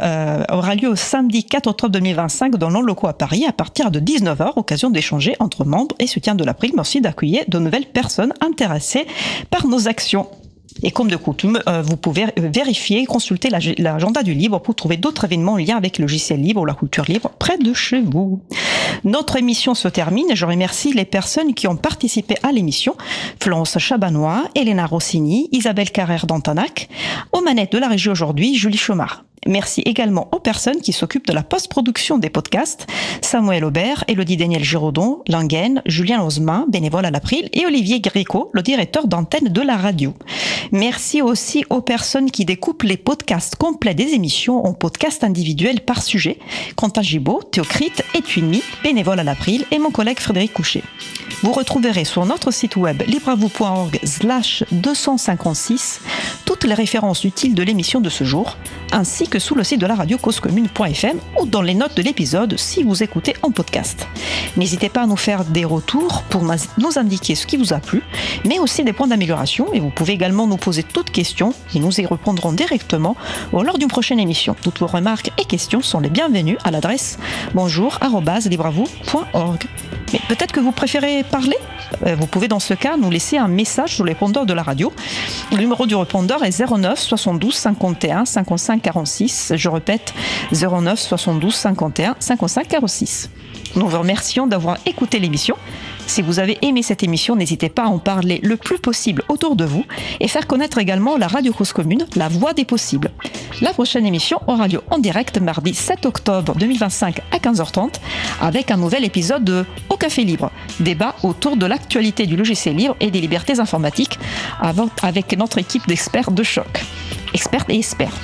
aura lieu samedi 4 octobre 2025 dans nos locaux à Paris à partir de 19h, occasion d'échanger entre membres et soutiens de l'April, mais aussi d'accueillir de nouvelles personnes intéressées par nos actions. Et comme de coutume, vous pouvez vérifier et consulter l'agenda du Libre pour trouver d'autres événements en lien avec le logiciel libre ou la culture libre près de chez vous. Notre émission se termine et je remercie les personnes qui ont participé à l'émission. Florence Chabanois, Elena Rossini, Isabelle Carrère d'Antanac. Aux manettes de la régie aujourd'hui, Julie Chomard. Merci également aux personnes qui s'occupent de la post-production des podcasts, Samuel Aubert, Élodie Daniel Giraudon, Langen, Julien Osmin, bénévole à l'April, et Olivier Gréco, le directeur d'antenne de la radio. Merci aussi aux personnes qui découpent les podcasts complets des émissions en podcasts individuels par sujet, Quentin Gibaud, Théocrite et Tuini, bénévole à l'April, et mon collègue Frédéric Couchet. Vous retrouverez sur notre site web libreavou.org/256 toutes les références utiles de l'émission de ce jour, ainsi que sous le site de la radio causecommune.fm ou dans les notes de l'épisode si vous écoutez en podcast. N'hésitez pas à nous faire des retours pour nous indiquer ce qui vous a plu, mais aussi des points d'amélioration, et vous pouvez également nous poser toutes questions et nous y répondrons directement lors d'une prochaine émission. Toutes vos remarques et questions sont les bienvenues à l'adresse bonjour@libreavou.org. Mais peut-être que vous préférez parler ? Vous pouvez dans ce cas nous laisser un message sur le répondeur de la radio. Le numéro du répondeur est 09 72 51 55 46. Je répète, 09 72 51 55 46. Nous vous remercions d'avoir écouté l'émission. Si vous avez aimé cette émission, n'hésitez pas à en parler le plus possible autour de vous et faire connaître également la radio Cause Commune, la voix des possibles. La prochaine émission aura lieu en direct mardi 7 octobre 2025 à 15h30 avec un nouvel épisode de Au Café Libre, débat autour de l'actualité du logiciel libre et des libertés informatiques avec notre équipe d'experts de choc. Expertes et experts.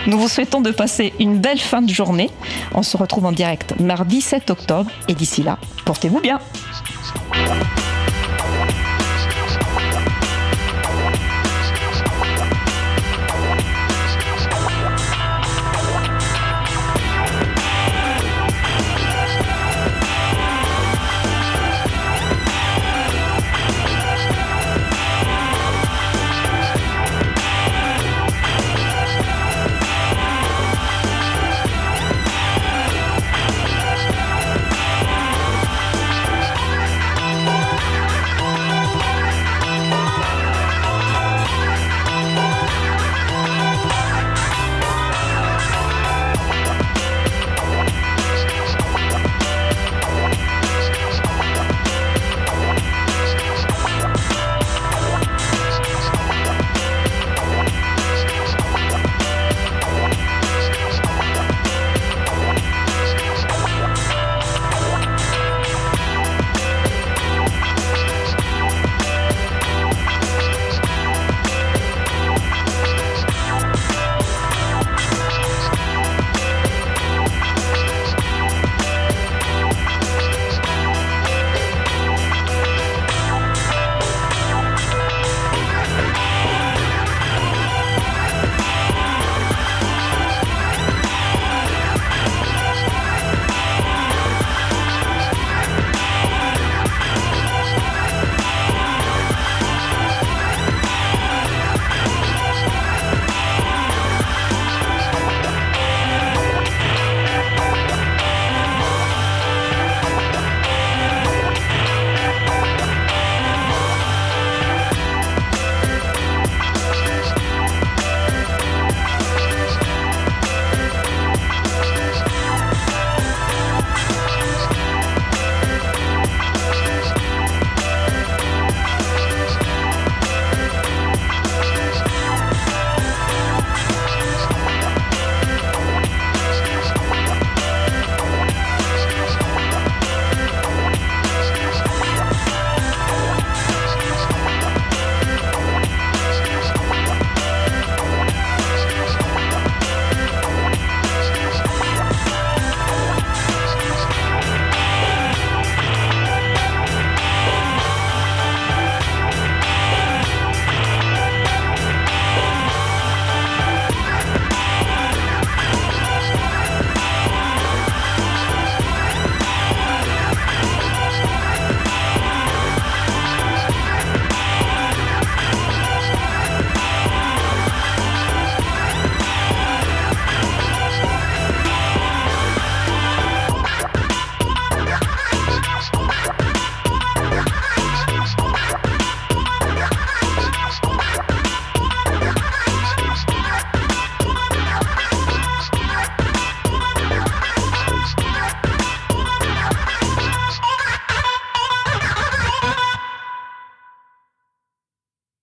Nous vous souhaitons de passer une belle fin de journée. On se retrouve en direct mardi 7 octobre et d'ici là, portez-vous bien.